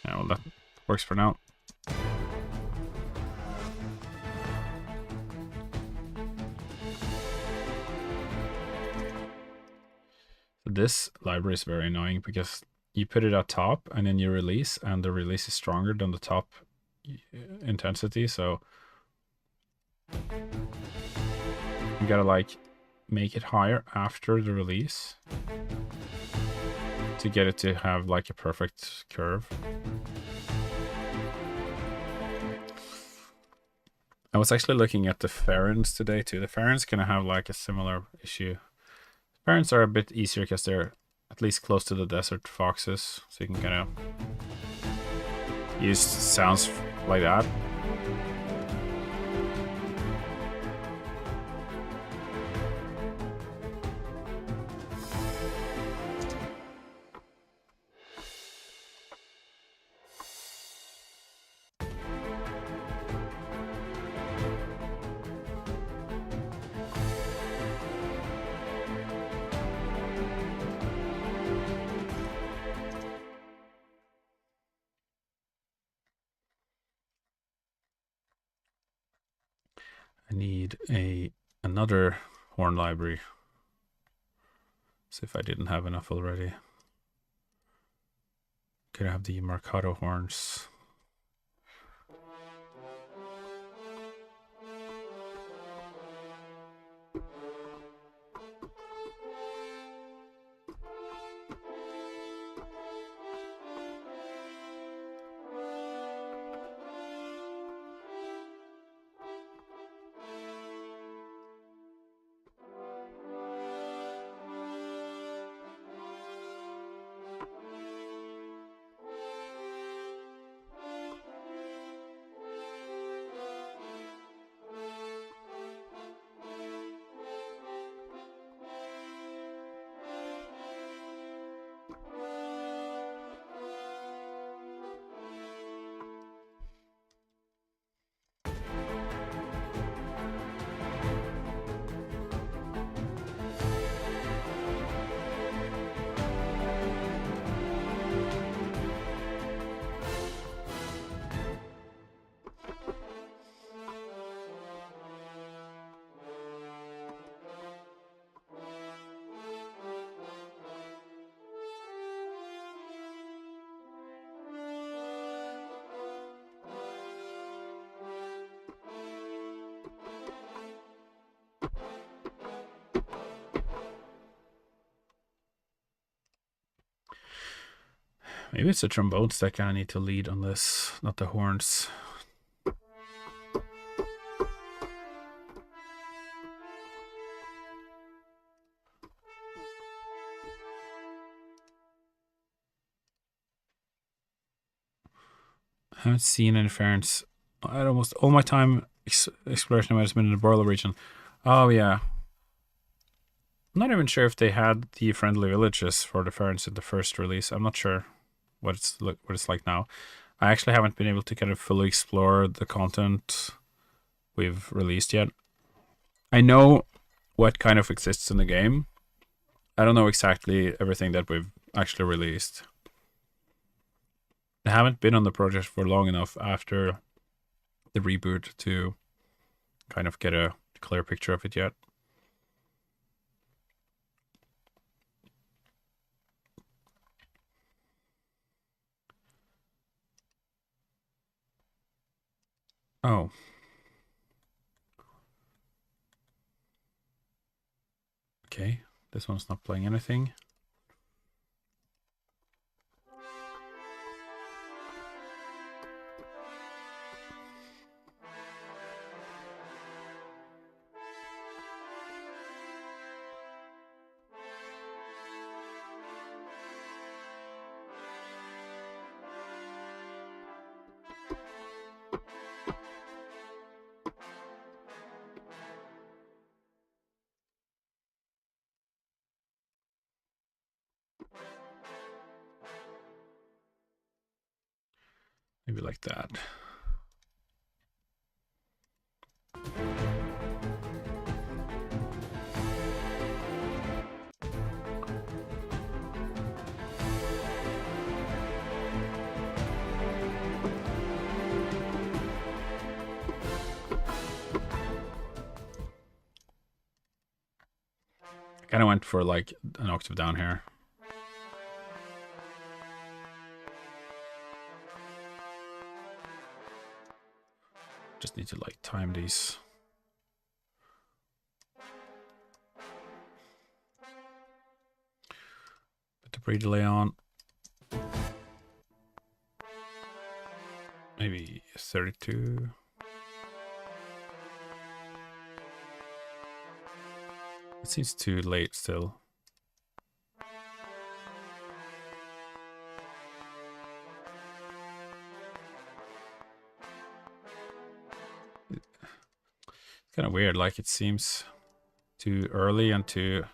Yeah, well, that works for now. This library is very annoying because you put it at top and then you release, and the release is stronger than the top intensity, so you gotta like make it higher after the release to get it to have like a perfect curve. I was actually looking at the Ferens today too. The Ferens gonna have like a similar issue. Ferens are a bit easier because they're at least close to the desert foxes, so you can kind of use sounds like that. I need another horn library. See if I didn't have enough already. Could have the Mercado horns. Maybe it's the trombones that kind of need to lead on this, not the horns. I haven't seen interference. I had almost all my time exploration has been in the Borla region. Oh yeah. I'm not even sure if they had the friendly villages for the ferns in the first release. I'm not sure what it's like now. I actually haven't been able to kind of fully explore the content we've released yet. I know what kind of exists in the game. I don't know exactly everything that we've actually released. I haven't been on the project for long enough after the reboot to kind of get a clear picture of it yet. Oh. Okay, this one's not playing anything. Maybe like that. I kind of went for like an octave down here. Just need to like time these. Put the pre-delay on. Maybe 32. It seems too late still. It's kind of weird, like it seems too early and too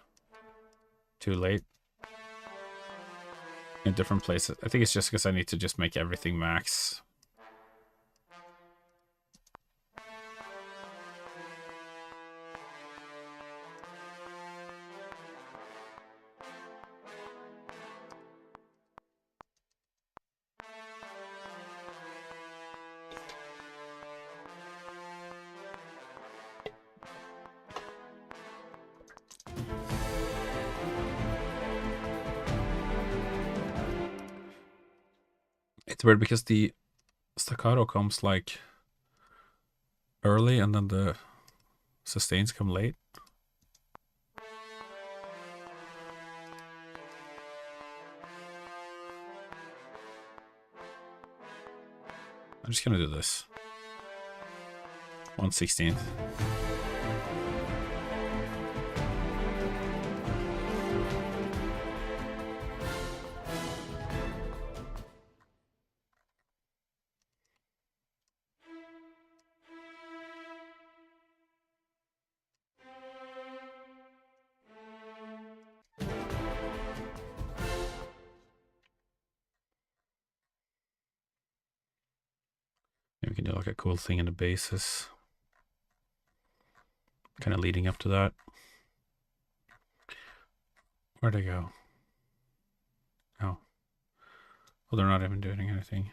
late in different places. I think it's just because I need to just make everything max. It's weird because the staccato comes like early and then the sustains come late. I'm just gonna do this. 1/16. Maybe we can do like a cool thing in the basses. Kind of leading up to that. Where'd they go? Oh. Well, they're not even doing anything.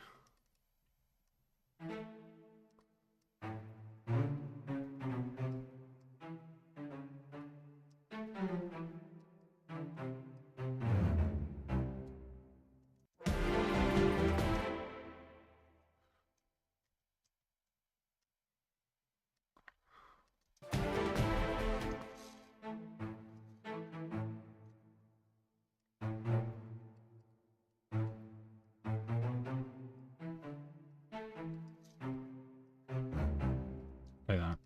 Like that.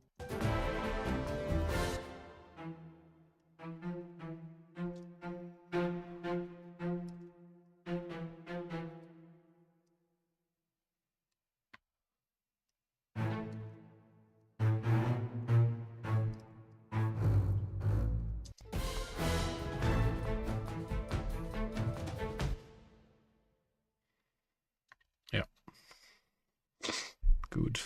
Yeah. Good.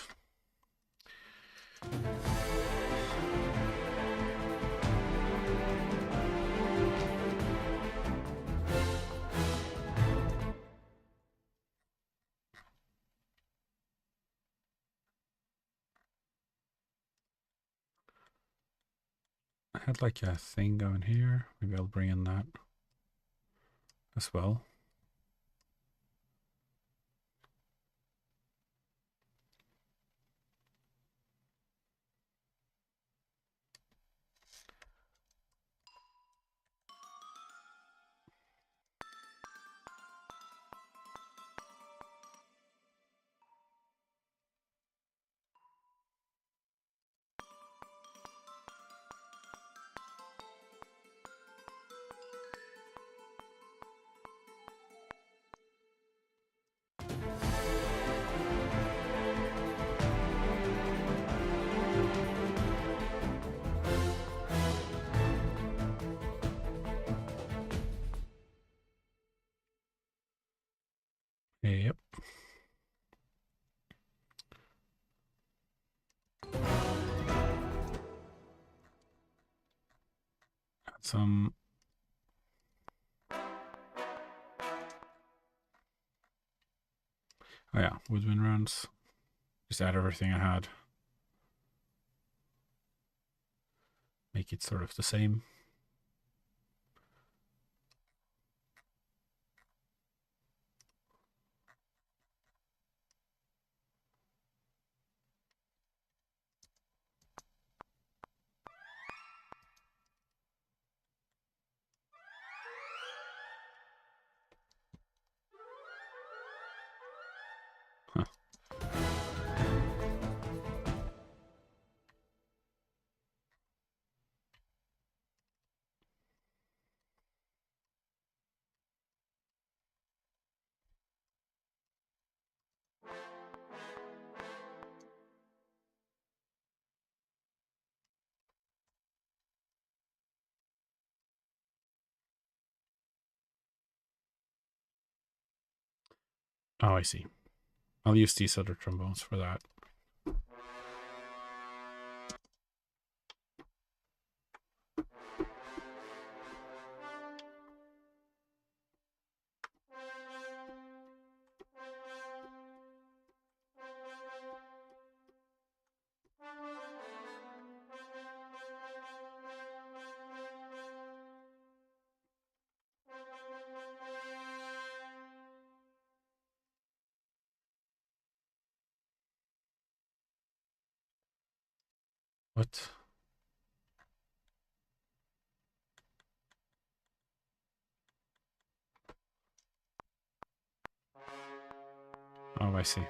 I had like a thing going here. Maybe I'll bring in that as well. Yep. Add some. Oh yeah, woodwind runs. Just add everything I had. Make it sort of the same. Huh. Oh, I see. I'll use these other trombones for that. What? Oh, I see.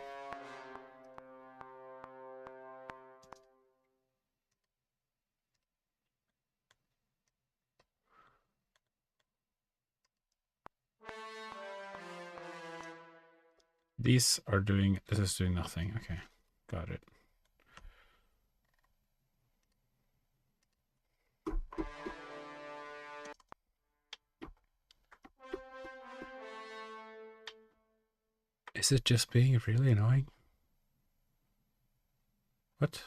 These are doing, this is doing nothing. Okay, got it. Is it just being really annoying? What?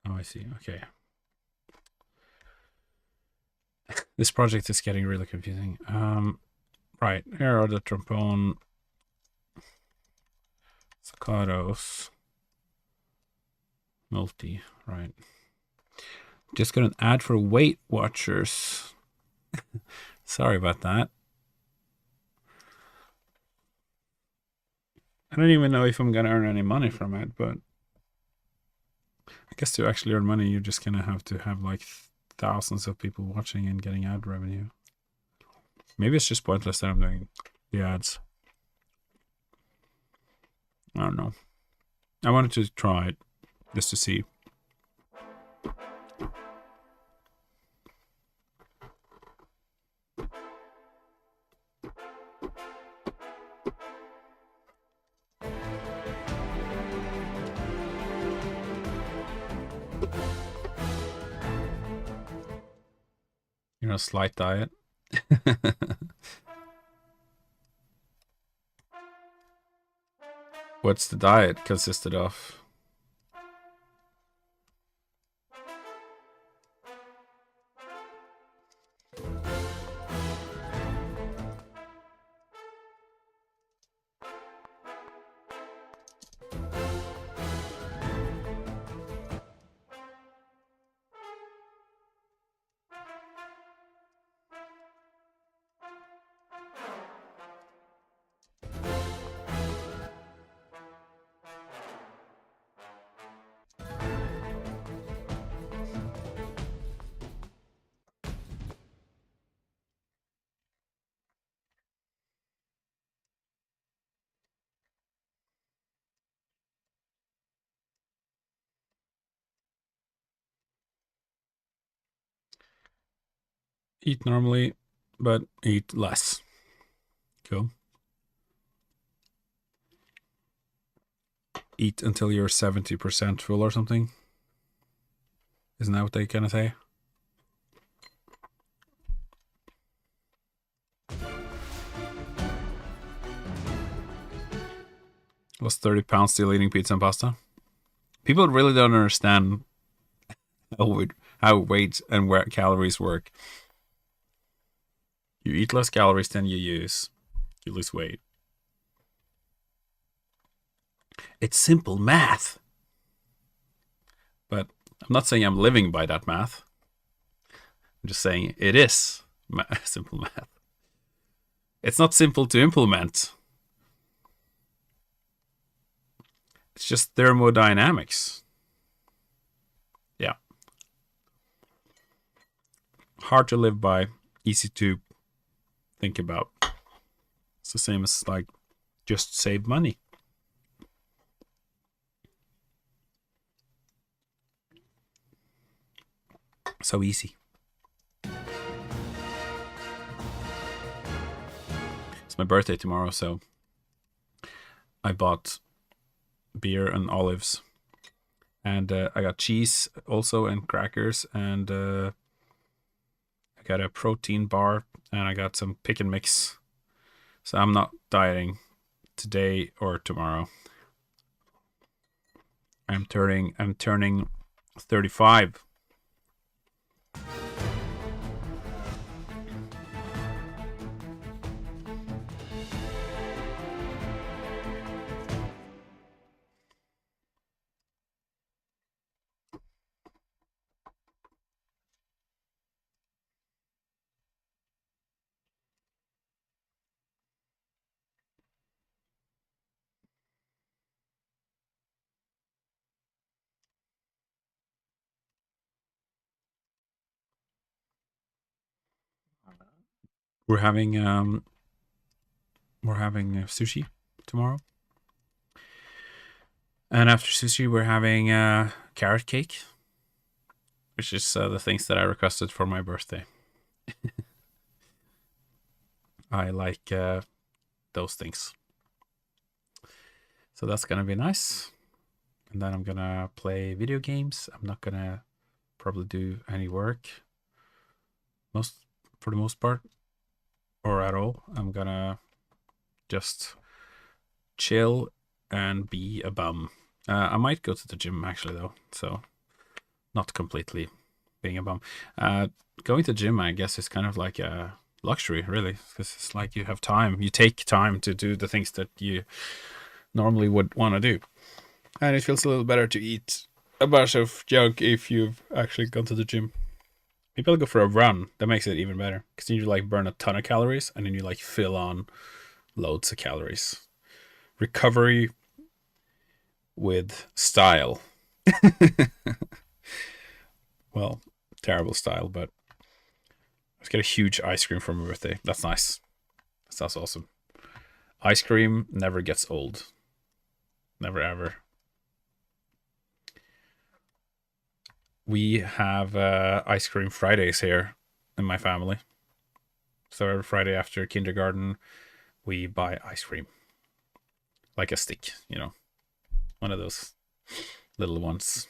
Oh, I see. Okay. This project is getting really confusing. Right, here are the trombone staccatos. Multi, right. Just got an ad for Weight Watchers. Sorry about that. I don't even know if I'm gonna earn any money from it, but I guess to actually earn money, you're just gonna have to have like thousands of people watching and getting ad revenue. Maybe it's just pointless that I'm doing the ads. I don't know. I wanted to try it just to see. You know, slight diet. What's the diet consisted of? Eat normally, but eat less. Cool. Eat until you're 70% full or something. Isn't that what they kind of say? Lost 30 pounds still eating pizza and pasta. People really don't understand how weight and where calories work. You eat less calories than you use. You lose weight. It's simple math. But I'm not saying I'm living by that math. I'm just saying it is simple math. It's not simple to implement. It's just thermodynamics. Yeah. Hard to live by, easy to think about. It's the same as like just save money. So easy. It's my birthday tomorrow, so I bought beer and olives. And I got cheese also and crackers, and I got a protein bar, and I got some pick and mix. So I'm not dieting today or tomorrow. I'm turning 35. We're having sushi tomorrow, and after sushi, we're having carrot cake, which is the things that I requested for my birthday. I like those things, so that's gonna be nice. And then I'm gonna play video games. I'm not gonna probably do any work for the most part, or at all. I'm gonna just chill and be a bum. I might go to the gym actually though, so not completely being a bum. Going to the gym, I guess, is kind of like a luxury, really, because it's like you have time. You take time to do the things that you normally would want to do, and it feels a little better to eat a bunch of junk if you've actually gone to the gym. Maybe I'll go for a run. That makes it even better, because then you like burn a ton of calories, and then you like fill on loads of calories. Recovery with style. Well, terrible style, but let's get a huge ice cream for my birthday. That's nice. That sounds awesome. Ice cream never gets old. Never ever. We have ice cream Fridays here in my family. So every Friday after kindergarten, we buy ice cream. Like a stick, you know. One of those little ones.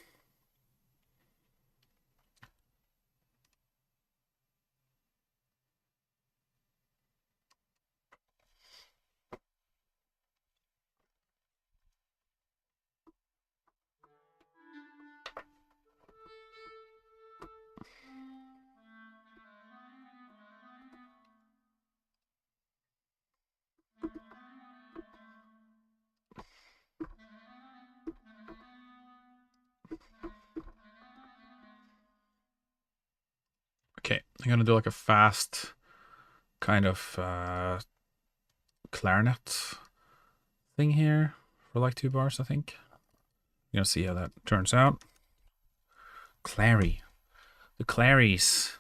Okay, I'm gonna do like a fast kind of clarinet thing here for like 2 bars, I think. You're gonna see how that turns out. Clary. The Claries.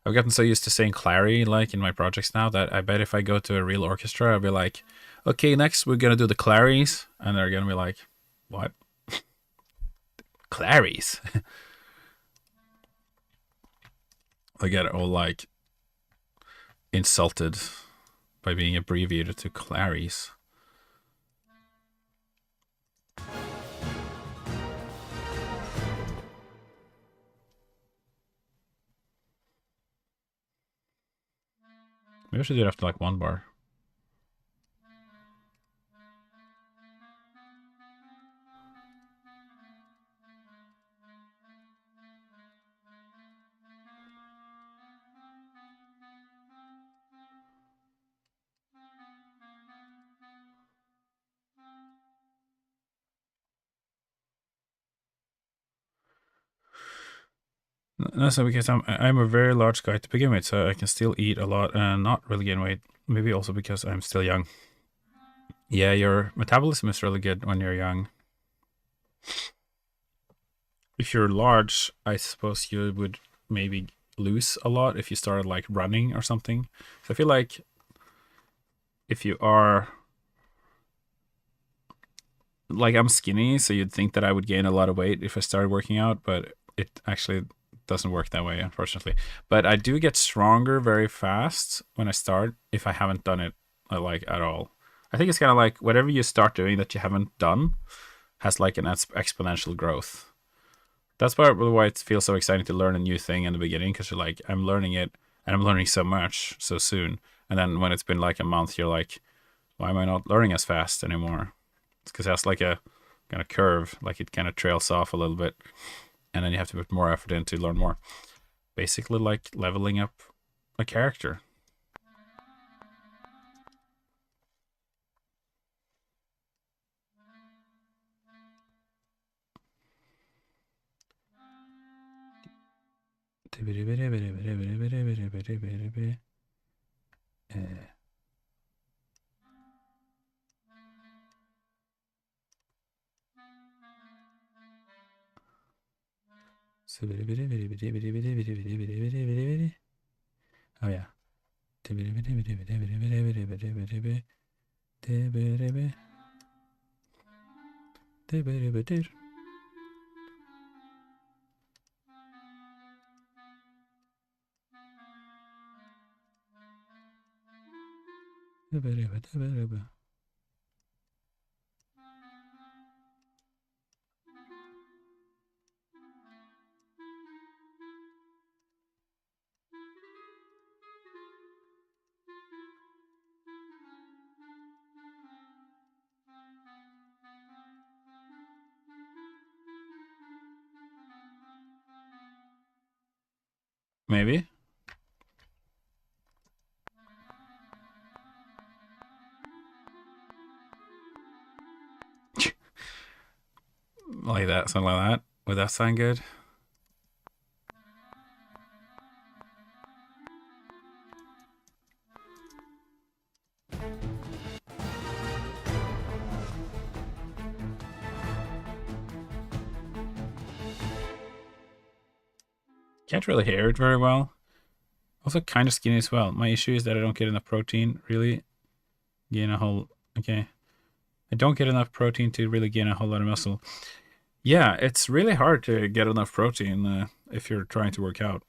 I've gotten so used to saying Clary like in my projects now that I bet if I go to a real orchestra, I'll be like, okay, next we're gonna do the Claries, and they're gonna be like, what? Claries? I get all like insulted by being abbreviated to Claries. Maybe I should do it after like 1 bar. No, so because I'm a very large guy to begin with, so I can still eat a lot and not really gain weight. Maybe also because I'm still young. Yeah, your metabolism is really good when you're young. If you're large, I suppose you would maybe lose a lot if you started like running or something. So I feel like if you are like I'm skinny, so you'd think that I would gain a lot of weight if I started working out, but it actually doesn't work that way, unfortunately. But I do get stronger very fast when I start if I haven't done it like at all. I think it's kind of like whatever you start doing that you haven't done has like an exponential growth. That's probably why it feels so exciting to learn a new thing in the beginning, because you're like, I'm learning it and I'm learning so much so soon. And then when it's been like a month, you're like, why am I not learning as fast anymore? It's because that's like a kind of curve, like it kind of trails off a little bit, and then you have to put more effort in to learn more. Basically, like leveling up a character. Oh yeah. Maybe. Like that, something like that. Would that sound good? Can't really hear it very well. Also kind of skinny as well. My issue is that I don't get enough protein, really. Gain a whole... Okay. I don't get enough protein to really gain a whole lot of muscle. Yeah, it's really hard to get enough protein if you're trying to work out.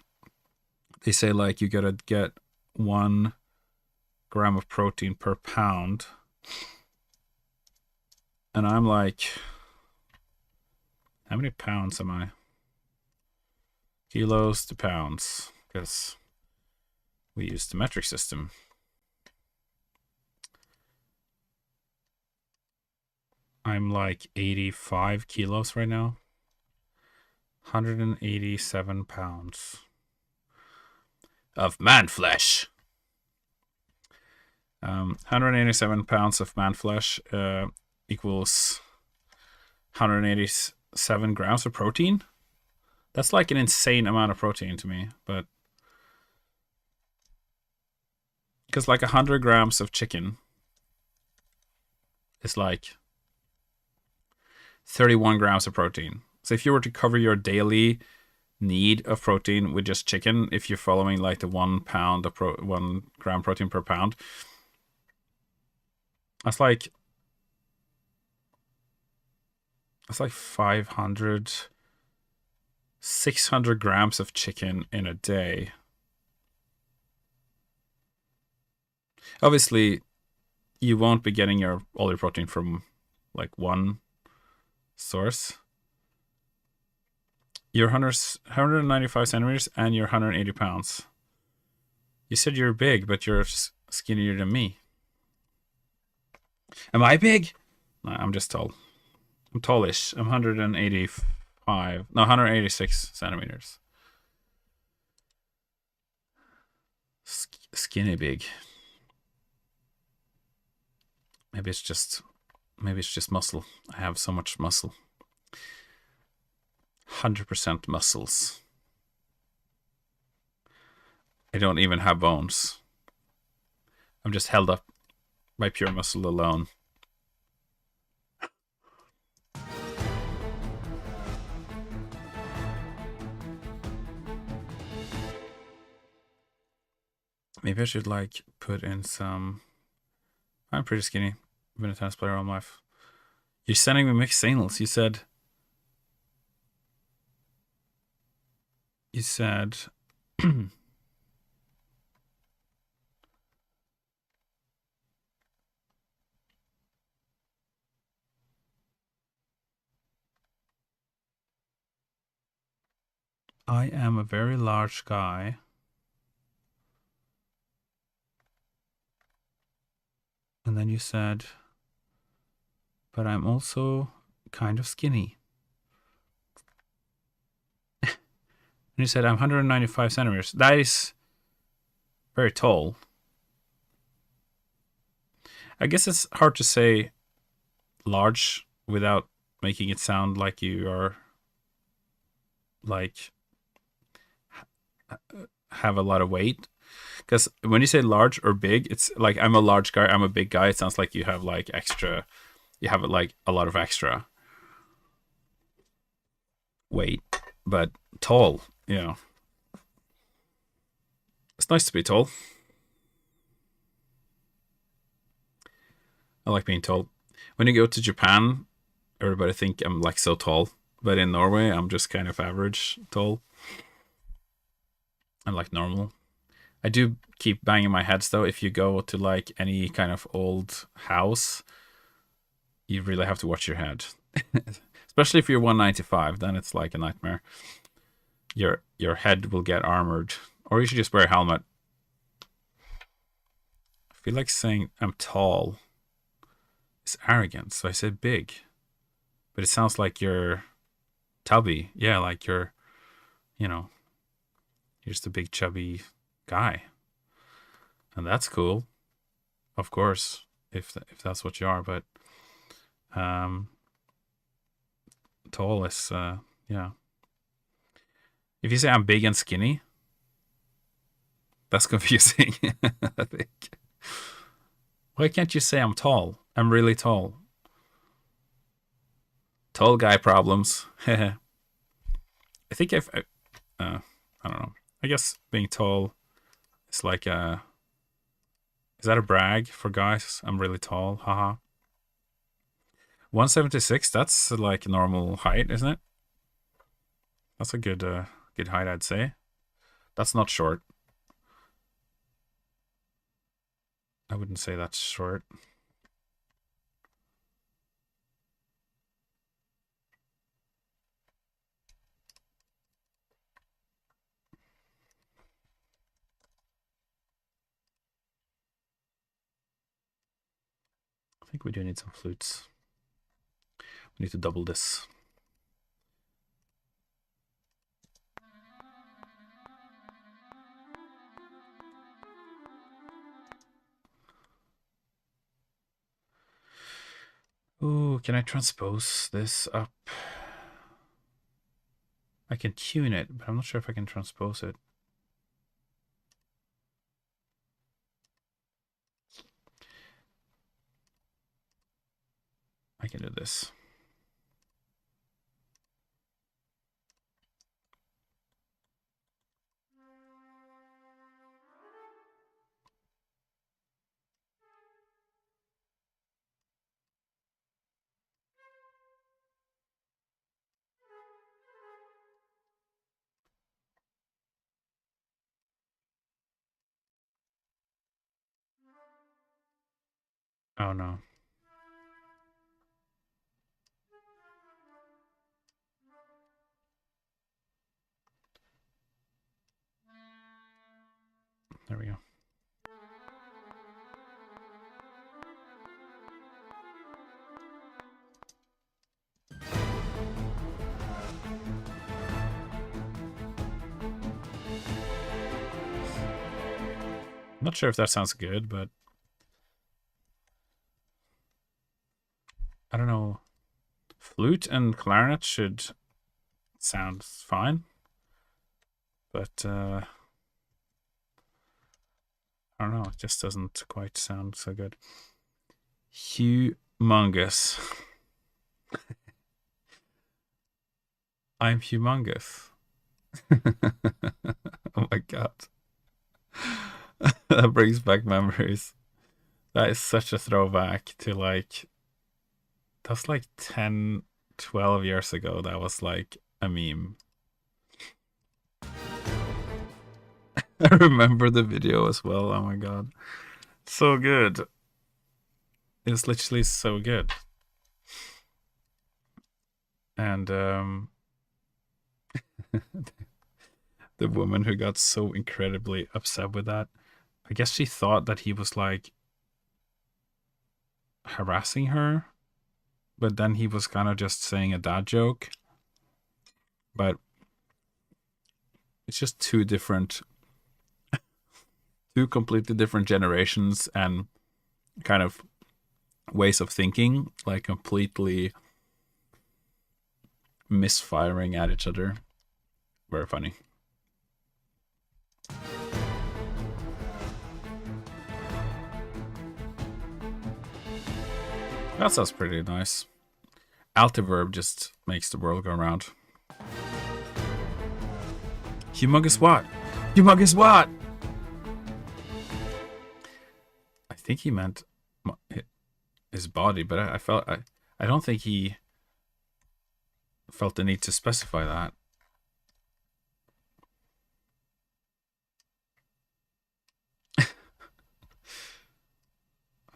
They say, like, you gotta get 1 gram of protein per pound. And I'm like... How many pounds am I? Kilos to pounds. Because we use the metric system. I'm like 85 kilos right now. 187 pounds of man flesh. 187 pounds of man flesh equals 187 grams of protein. That's like an insane amount of protein to me, but because like 100 grams of chicken is like 31 grams of protein. So if you were to cover your daily need of protein with just chicken, if you're following like the 1 pound of 1 gram protein per pound, that's like 500, 600 grams of chicken in a day. Obviously, you won't be getting all your protein from like one source. You're 195 centimeters and you're 180 pounds. You said you're big, but you're skinnier than me. Am I big? No, I'm just tall. I'm tallish. I'm 186 centimeters. Skinny big. Maybe it's just muscle. I have so much muscle. 100% muscles. I don't even have bones. I'm just held up by pure muscle alone. Maybe I should like put in some... I'm pretty skinny. I've been a tennis player all my life. You're sending me mixed signals. You said I am a very large guy. And then you said, but I'm also kind of skinny. And you said I'm 195 centimeters. That is very tall. I guess it's hard to say large without making it sound like you are like have a lot of weight. Because when you say large or big, it's like I'm a large guy, I'm a big guy. It sounds like you have like extra, you have like a lot of extra weight, but tall, you know. It's nice to be tall. I like being tall. When you go to Japan, everybody think I'm like so tall, but in Norway, I'm just kind of average tall. I'm like normal. I do keep banging my heads though. If you go to like any kind of old house, you really have to watch your head. Especially if you're 195, then it's like a nightmare. Your head will get armored. Or you should just wear a helmet. I feel like saying I'm tall is arrogant, so I said big. But it sounds like you're tubby. Yeah, like you're just a big chubby guy. And that's cool. Of course, if that's what you are, but tall is yeah. If you say I'm big and skinny, that's confusing. I think. Why can't you say I'm tall? I'm really tall. Tall guy problems. I think I don't know. I guess being tall is like a. Is that a brag for guys? I'm really tall. Haha. 176. That's like normal height, isn't it? That's a good good height, I'd say. That's not short. I wouldn't say that's short. I think we do need some flutes. We need to double this. Ooh, can I transpose this up? I can tune it, but I'm not sure if I can transpose it. I can do this. Oh no. There we go. I'm not sure if that sounds good, but I don't know. Flute and clarinet should sound fine, but I don't know. It just doesn't quite sound so good. Humongous. I'm humongous. Oh my god. That brings back memories. That is such a throwback to like. That's like 10, 12 years ago. That was like a meme. I remember the video as well. Oh my god. So good. It's literally so good. And the woman who got so incredibly upset with that, I guess she thought that he was like harassing her, but then he was kind of just saying a dad joke. But it's just two completely different generations and kind of ways of thinking, like completely misfiring at each other. Very funny. That sounds pretty nice. Altiverb just makes the world go round. Humongous what? Humongous what? I think he meant his body, but I don't think he felt the need to specify that.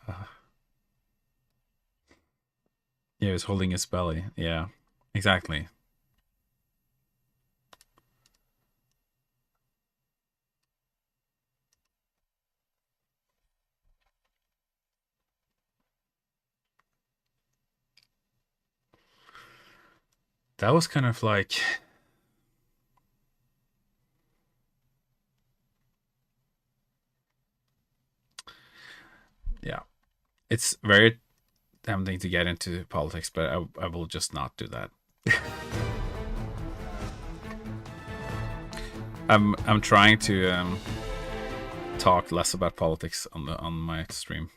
Uh, yeah, he was holding his belly. Yeah, exactly. That was kind of like, yeah, it's very tempting to get into politics, but I will just not do that. I'm trying to talk less about politics on my stream.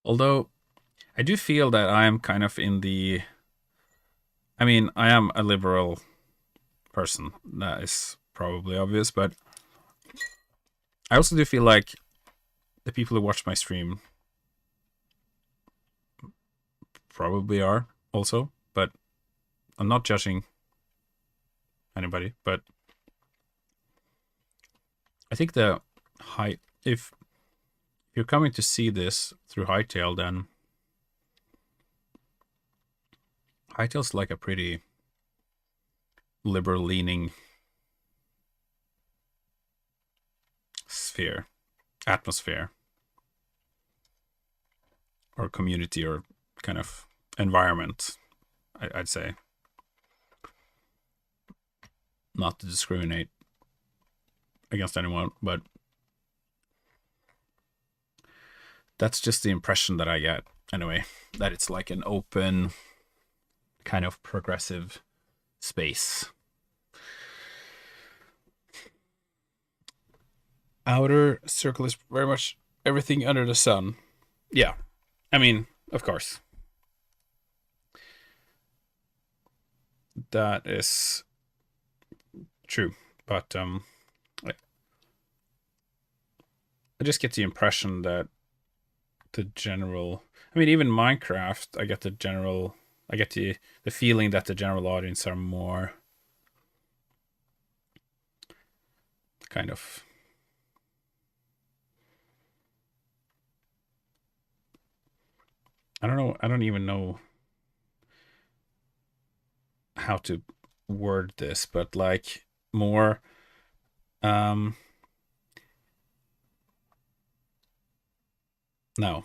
Although I do feel that I am kind of in the. I mean, I am a liberal person. That is probably obvious, but I also do feel like the people who watch my stream probably are also, but I'm not judging anybody. But I think the high, if you're coming to see this through Hightail, then Hightail's like a pretty liberal leaning sphere, atmosphere, or community, or kind of environment, I'd say. Not to discriminate against anyone, but that's just the impression that I get anyway, that it's like an open kind of progressive space. Outer circle is very much everything under the sun. Yeah, I mean, of course, that is true, but I just get the impression that the general, I mean, even Minecraft, I get the feeling that the general audience are more kind of, I don't know, I don't even know how to word this, but like more no,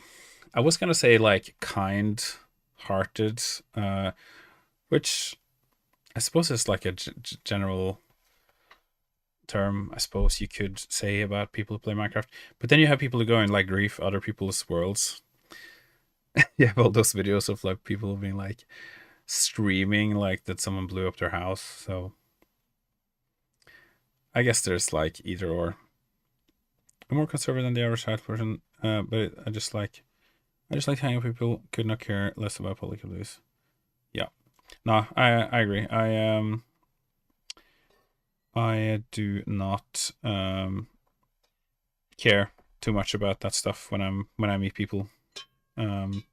I was gonna say like kind hearted, which I suppose is like a general term, I suppose you could say about people who play Minecraft. But then you have people who go and like grief other people's worlds. You have all those videos of like people being like screaming like that someone blew up their house. So I guess there's like either or. I'm more conservative than the average height person, but I just like hanging with people could not care less about political views. Yeah, no, I agree. I do not care too much about that stuff when I meet people. Um,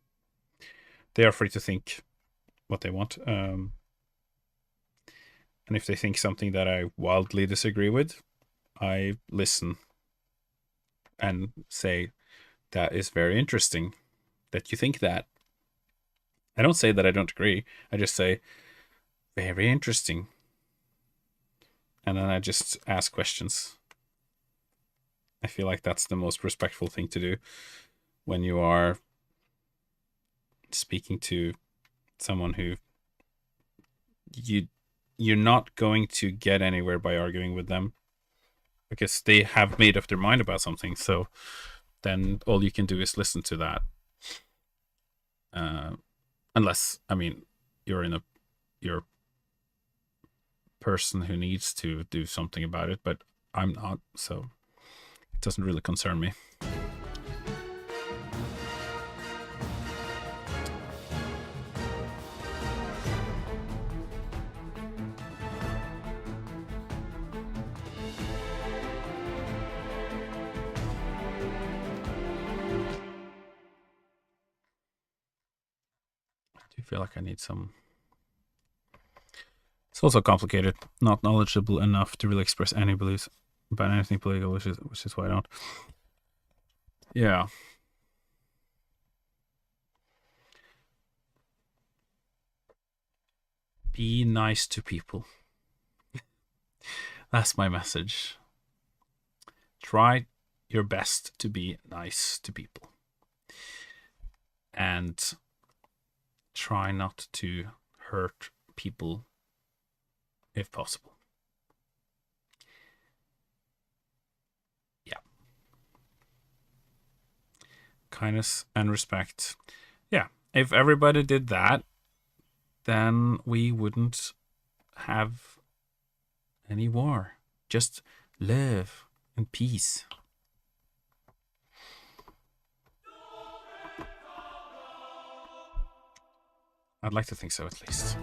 they are free to think what they want. And if they think something that I wildly disagree with, I listen. and say, that is very interesting that you think that. I don't say that I don't agree. I just say, very interesting. And then I just ask questions. I feel like that's the most respectful thing to do when you are speaking to someone who you're not going to get anywhere by arguing with them, because they have made up their mind about something. So then all you can do is listen to that. Unless, I mean, you're a person who needs to do something about it, but I'm not, so it doesn't really concern me. I do feel like I need some. It's also complicated. Not knowledgeable enough to really express any beliefs about anything political, which is why I don't. Yeah. Be nice to people. That's my message. Try your best to be nice to people. And try not to hurt people if possible. Yeah. Kindness and respect. Yeah. If everybody did that, then we wouldn't have any war. Just live in peace. I'd like to think so, at least.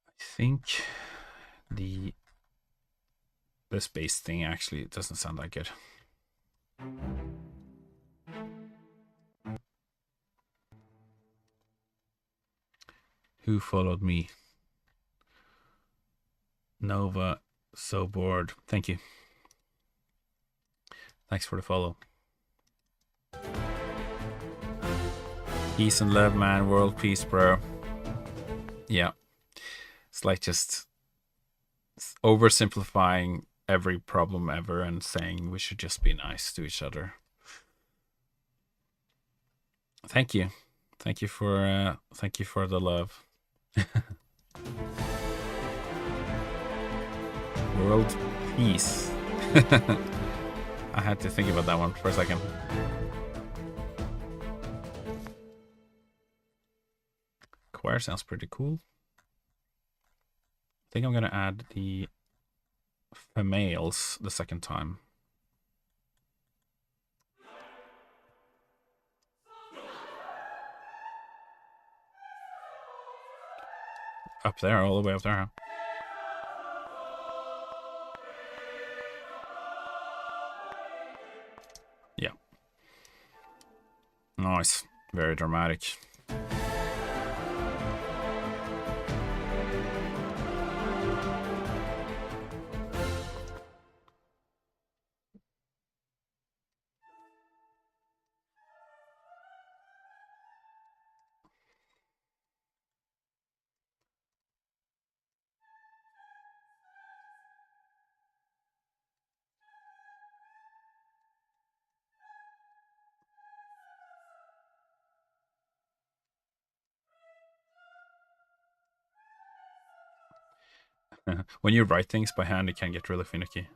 I think the space thing actually doesn't sound that good. Who followed me? Nova, so bored. Thank you. Thanks for the follow. Peace and love, man. World peace, bro. Yeah. It's like just oversimplifying every problem ever and saying we should just be nice to each other. Thank you. Thank you for the love. World peace. I had to think about that one for a second. Choir sounds pretty cool. I think I'm gonna add the females the second time. Up there, all the way up there. Huh? Yeah. Nice. Very dramatic. When you write things by hand, it can get really finicky.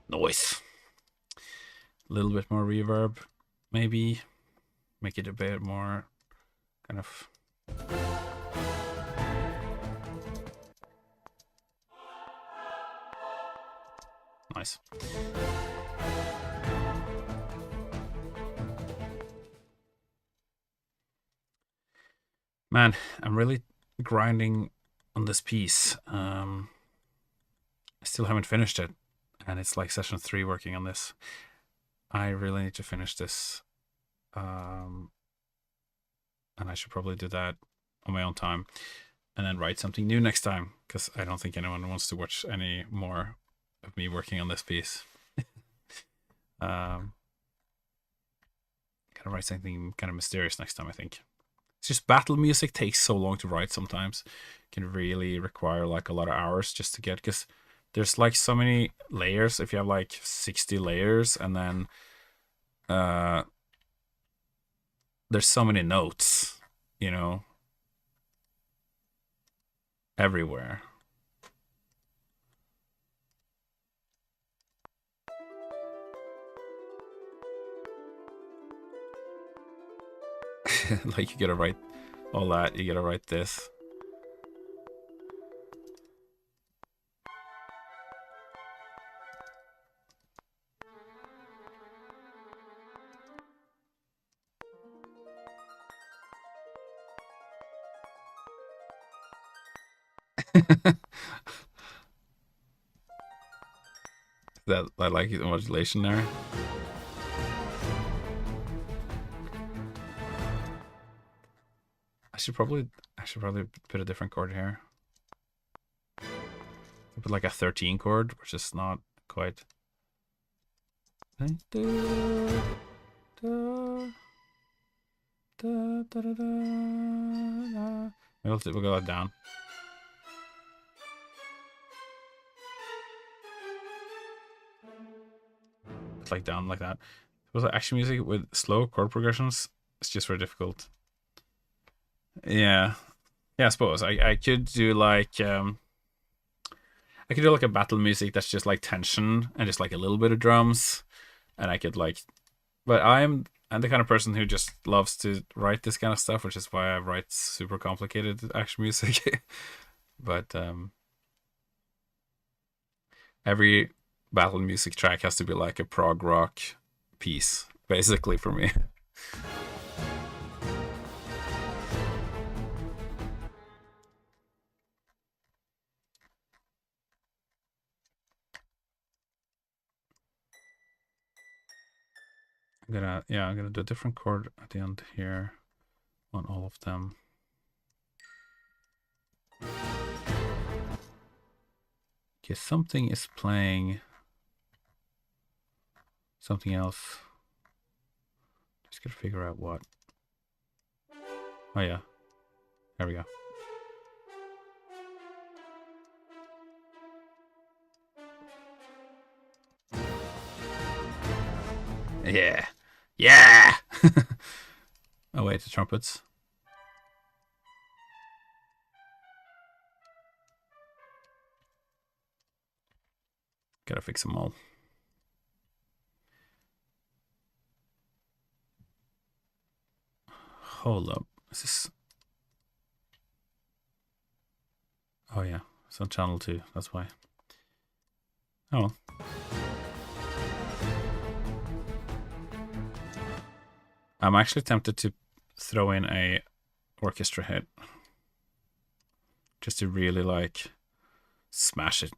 Noise. A little bit more reverb, maybe. Make it a bit more kind of. Nice. Man, I'm really grinding on this piece. I still haven't finished it, and it's like session 3 working on this. I really need to finish this, and I should probably do that on my own time, and then write something new next time, because I don't think anyone wants to watch any more of me working on this piece. Gotta write something kind of mysterious next time, I think. It's just battle music takes so long to write sometimes. It can really require like a lot of hours just to get, because there's like so many layers. If you have like 60 layers, and then there's so many notes, you know, everywhere. Like you gotta write all that, you gotta write this. That I like the modulation there. I should probably put a different chord here. I put like a 13 chord, which is not quite. Maybe we'll go that down. It's like down like that. Was it action music with slow chord progressions? It's just very difficult. Yeah, I suppose I could do like I could do like a battle music that's just like tension and just like a little bit of drums, and I could like. But I'm the kind of person who just loves to write this kind of stuff, which is why I write super complicated action music. But every battle music track has to be like a prog rock piece, basically, for me. I'm gonna do a different chord at the end here on all of them. Okay, something is playing something else. Just gotta figure out what. Oh yeah, there we go. Yeah, yeah. Oh wait, the trumpets. Gotta fix them all. Hold up. Is this? Oh yeah, it's on channel 2. That's why. Oh. I'm actually tempted to throw in a orchestra hit, just to really like smash it.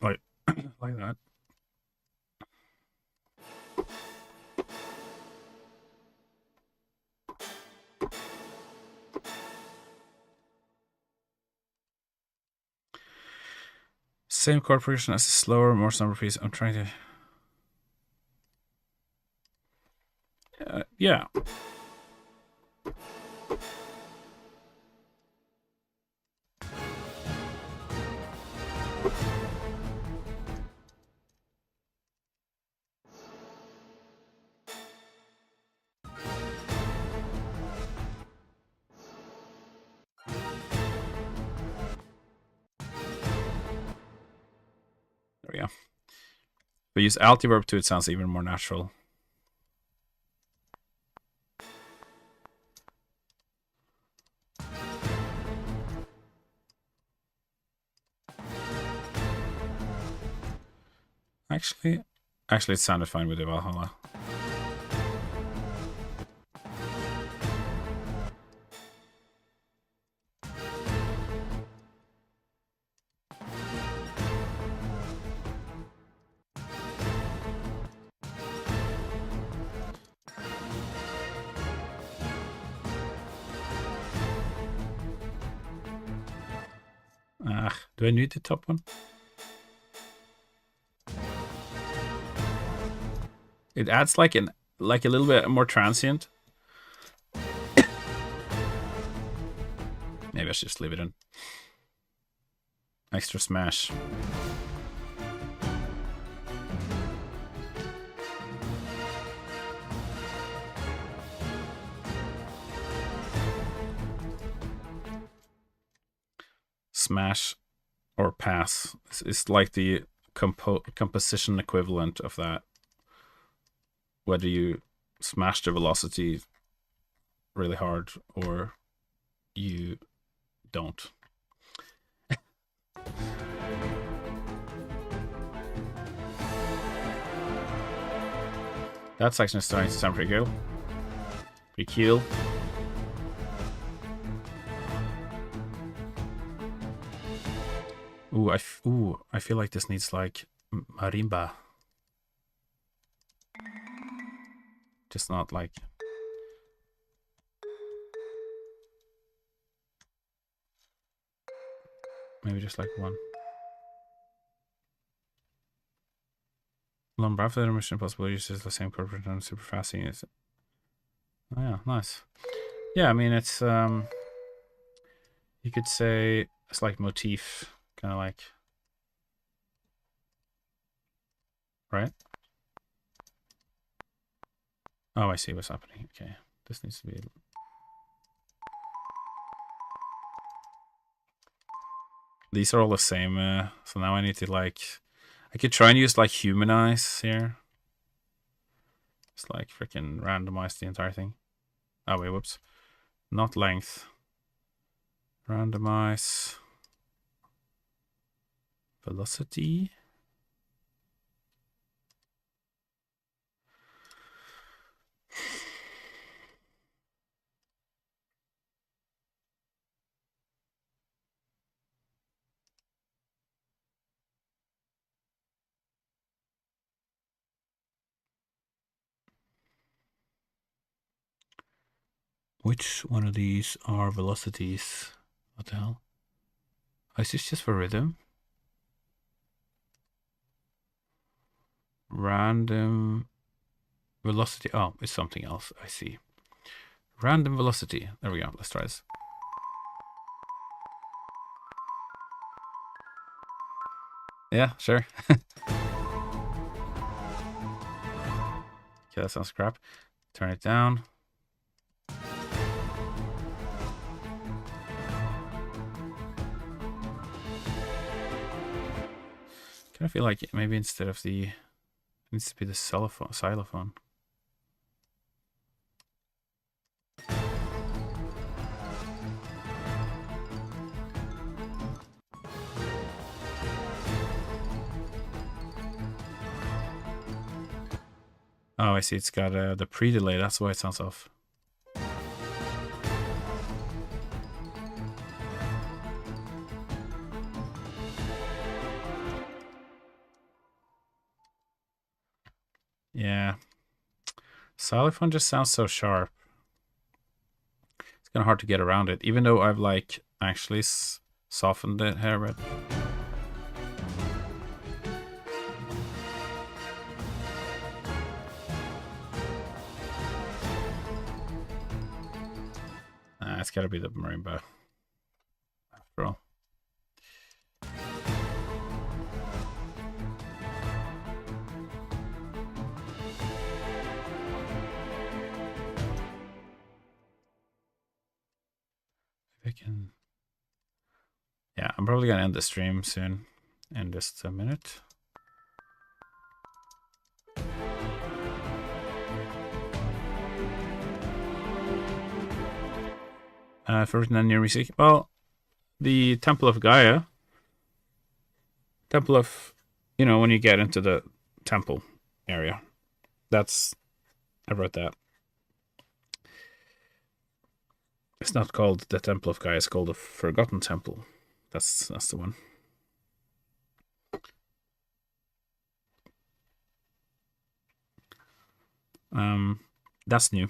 Like like that. Same chord progression as a slower, more somber piece. I'm trying to. Yeah. There we go. If we use altiverb too, it sounds even more natural. Actually, it sounded fine with the Valhalla. Do I need the top one? It adds like a little bit more transient. Maybe I should just leave it in. Extra smash. Smash or pass. It's like the composition equivalent of that. Whether you smash the velocity really hard or you don't. That section is starting to sound pretty cool. Pretty cool. Ooh, I feel like this needs like marimba. Just not like... Maybe just like one. Lombrafter Mission Impossible uses the same corporate and super fast thing. Is it? Oh yeah, nice. Yeah, I mean it's you could say it's like motif, kind of like, right? Oh, I see what's happening. Okay, this needs to be... These are all the same, so now I need to like... I could try and use like humanize here. Just like freaking randomize the entire thing. Oh wait, whoops. Not length. Randomize. Velocity. Which one of these are velocities? What the hell? Oh, is this just for rhythm? Random velocity. Oh, it's something else. I see. Random velocity. There we go. Let's try this. Yeah, sure. Okay, that sounds crap. Turn it down. Kind of feel like maybe instead of the... It needs to be the xylophone. Oh, I see. It's got the pre-delay. That's why it sounds off. Yeah. Xylophone just sounds so sharp. It's kind of hard to get around it, even though I've like actually softened it here, but... It's gotta be the marimba, after all. If I can... Yeah, I'm probably gonna end the stream soon, in just a minute. For written and new music. Well, the Temple of Gaia. Temple of, when you get into the temple area. I wrote that. It's not called the Temple of Gaia, it's called the Forgotten Temple. That's the one. That's new.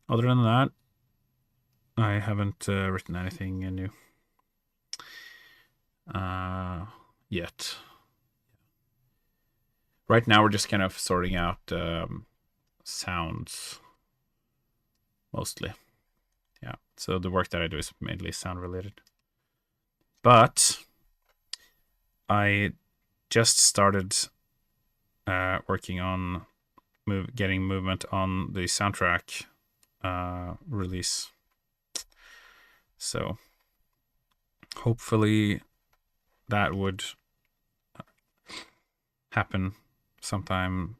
Other than that, I haven't written anything new yet. Right now, we're just kind of sorting out sounds mostly. Yeah, so the work that I do is mainly sound related. But I just started working on getting movement on the soundtrack release. So hopefully that would happen sometime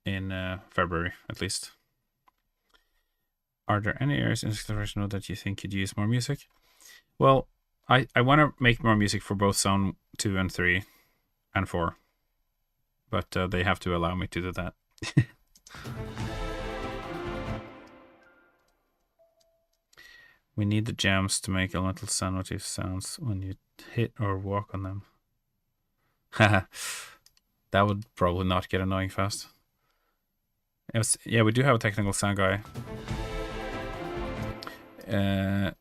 in February, at least. Are there any areas in exploration that you think could use more music? Well, I want to make more music for both Zone 2 and 3 and 4. But they have to allow me to do that. We need the gems to make elemental sound motif sounds when you hit or walk on them. Haha. That would probably not get annoying fast. Yeah, we do have a technical sound guy. And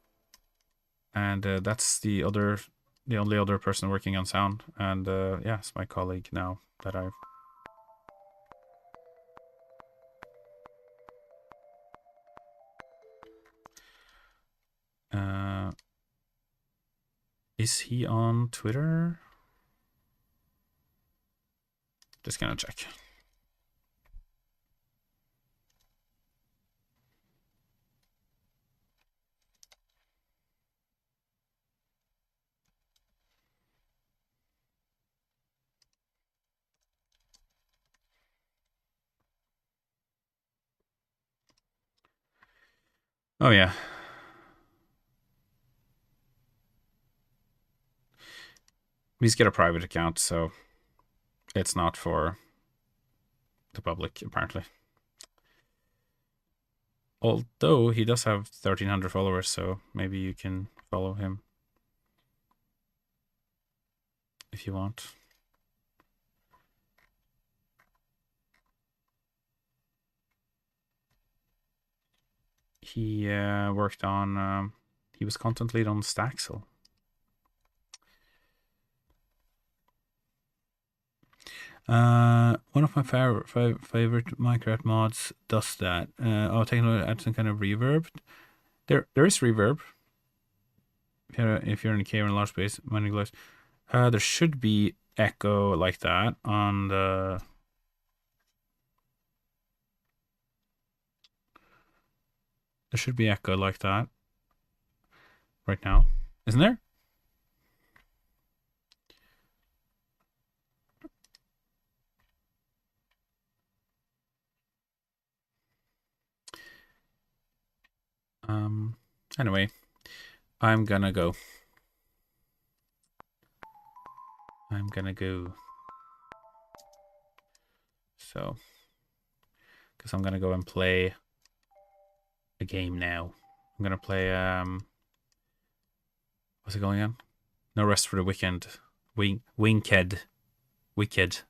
that's the only other person working on sound. And yeah, it's my colleague now that I've... Is he on Twitter? Just gonna check. Oh yeah. He's got a private account, so it's not for the public, apparently. Although he does have 1,300 followers, so maybe you can follow him if you want. He worked on... he was content lead on Staxel. One of my favorite Minecraft mods does that. Technically add some kind of reverb. There is reverb. If you're in a cave or in a large space, mining glass. There should be echo like that on the... There should be echo like that right now, isn't there? Anyway, I'm gonna go. So, because I'm gonna go and play a game now. I'm gonna play what's it going on? No Rest for the Weekend. Winked. Wicked.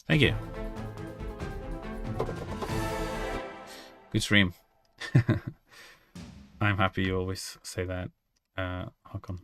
Thank you. Good stream. I'm happy you always say that, Håkon.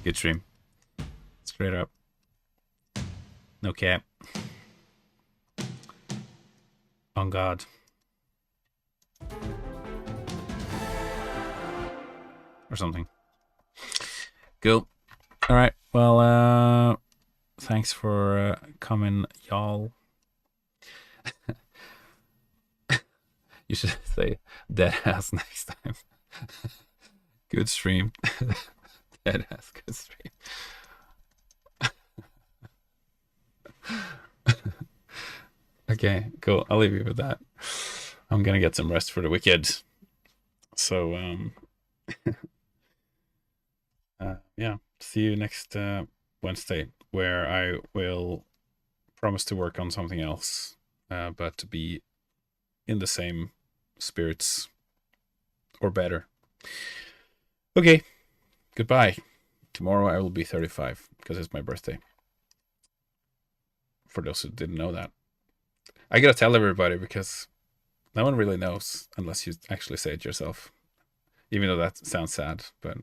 Good stream. Straight up. No cap. On God. Or something. Cool. All right. Well, thanks for coming, y'all. You should say dead ass next time. Good stream. Dead ass, good stream. Okay, cool. I'll leave you with that. I'm gonna get some rest for the weekend. So, yeah, see you next Wednesday, where I will promise to work on something else, but to be in the same spirits or better. Okay, goodbye. Tomorrow I will be 35 because it's my birthday. For those who didn't know that. I gotta tell everybody because no one really knows unless you actually say it yourself. Even though that sounds sad, but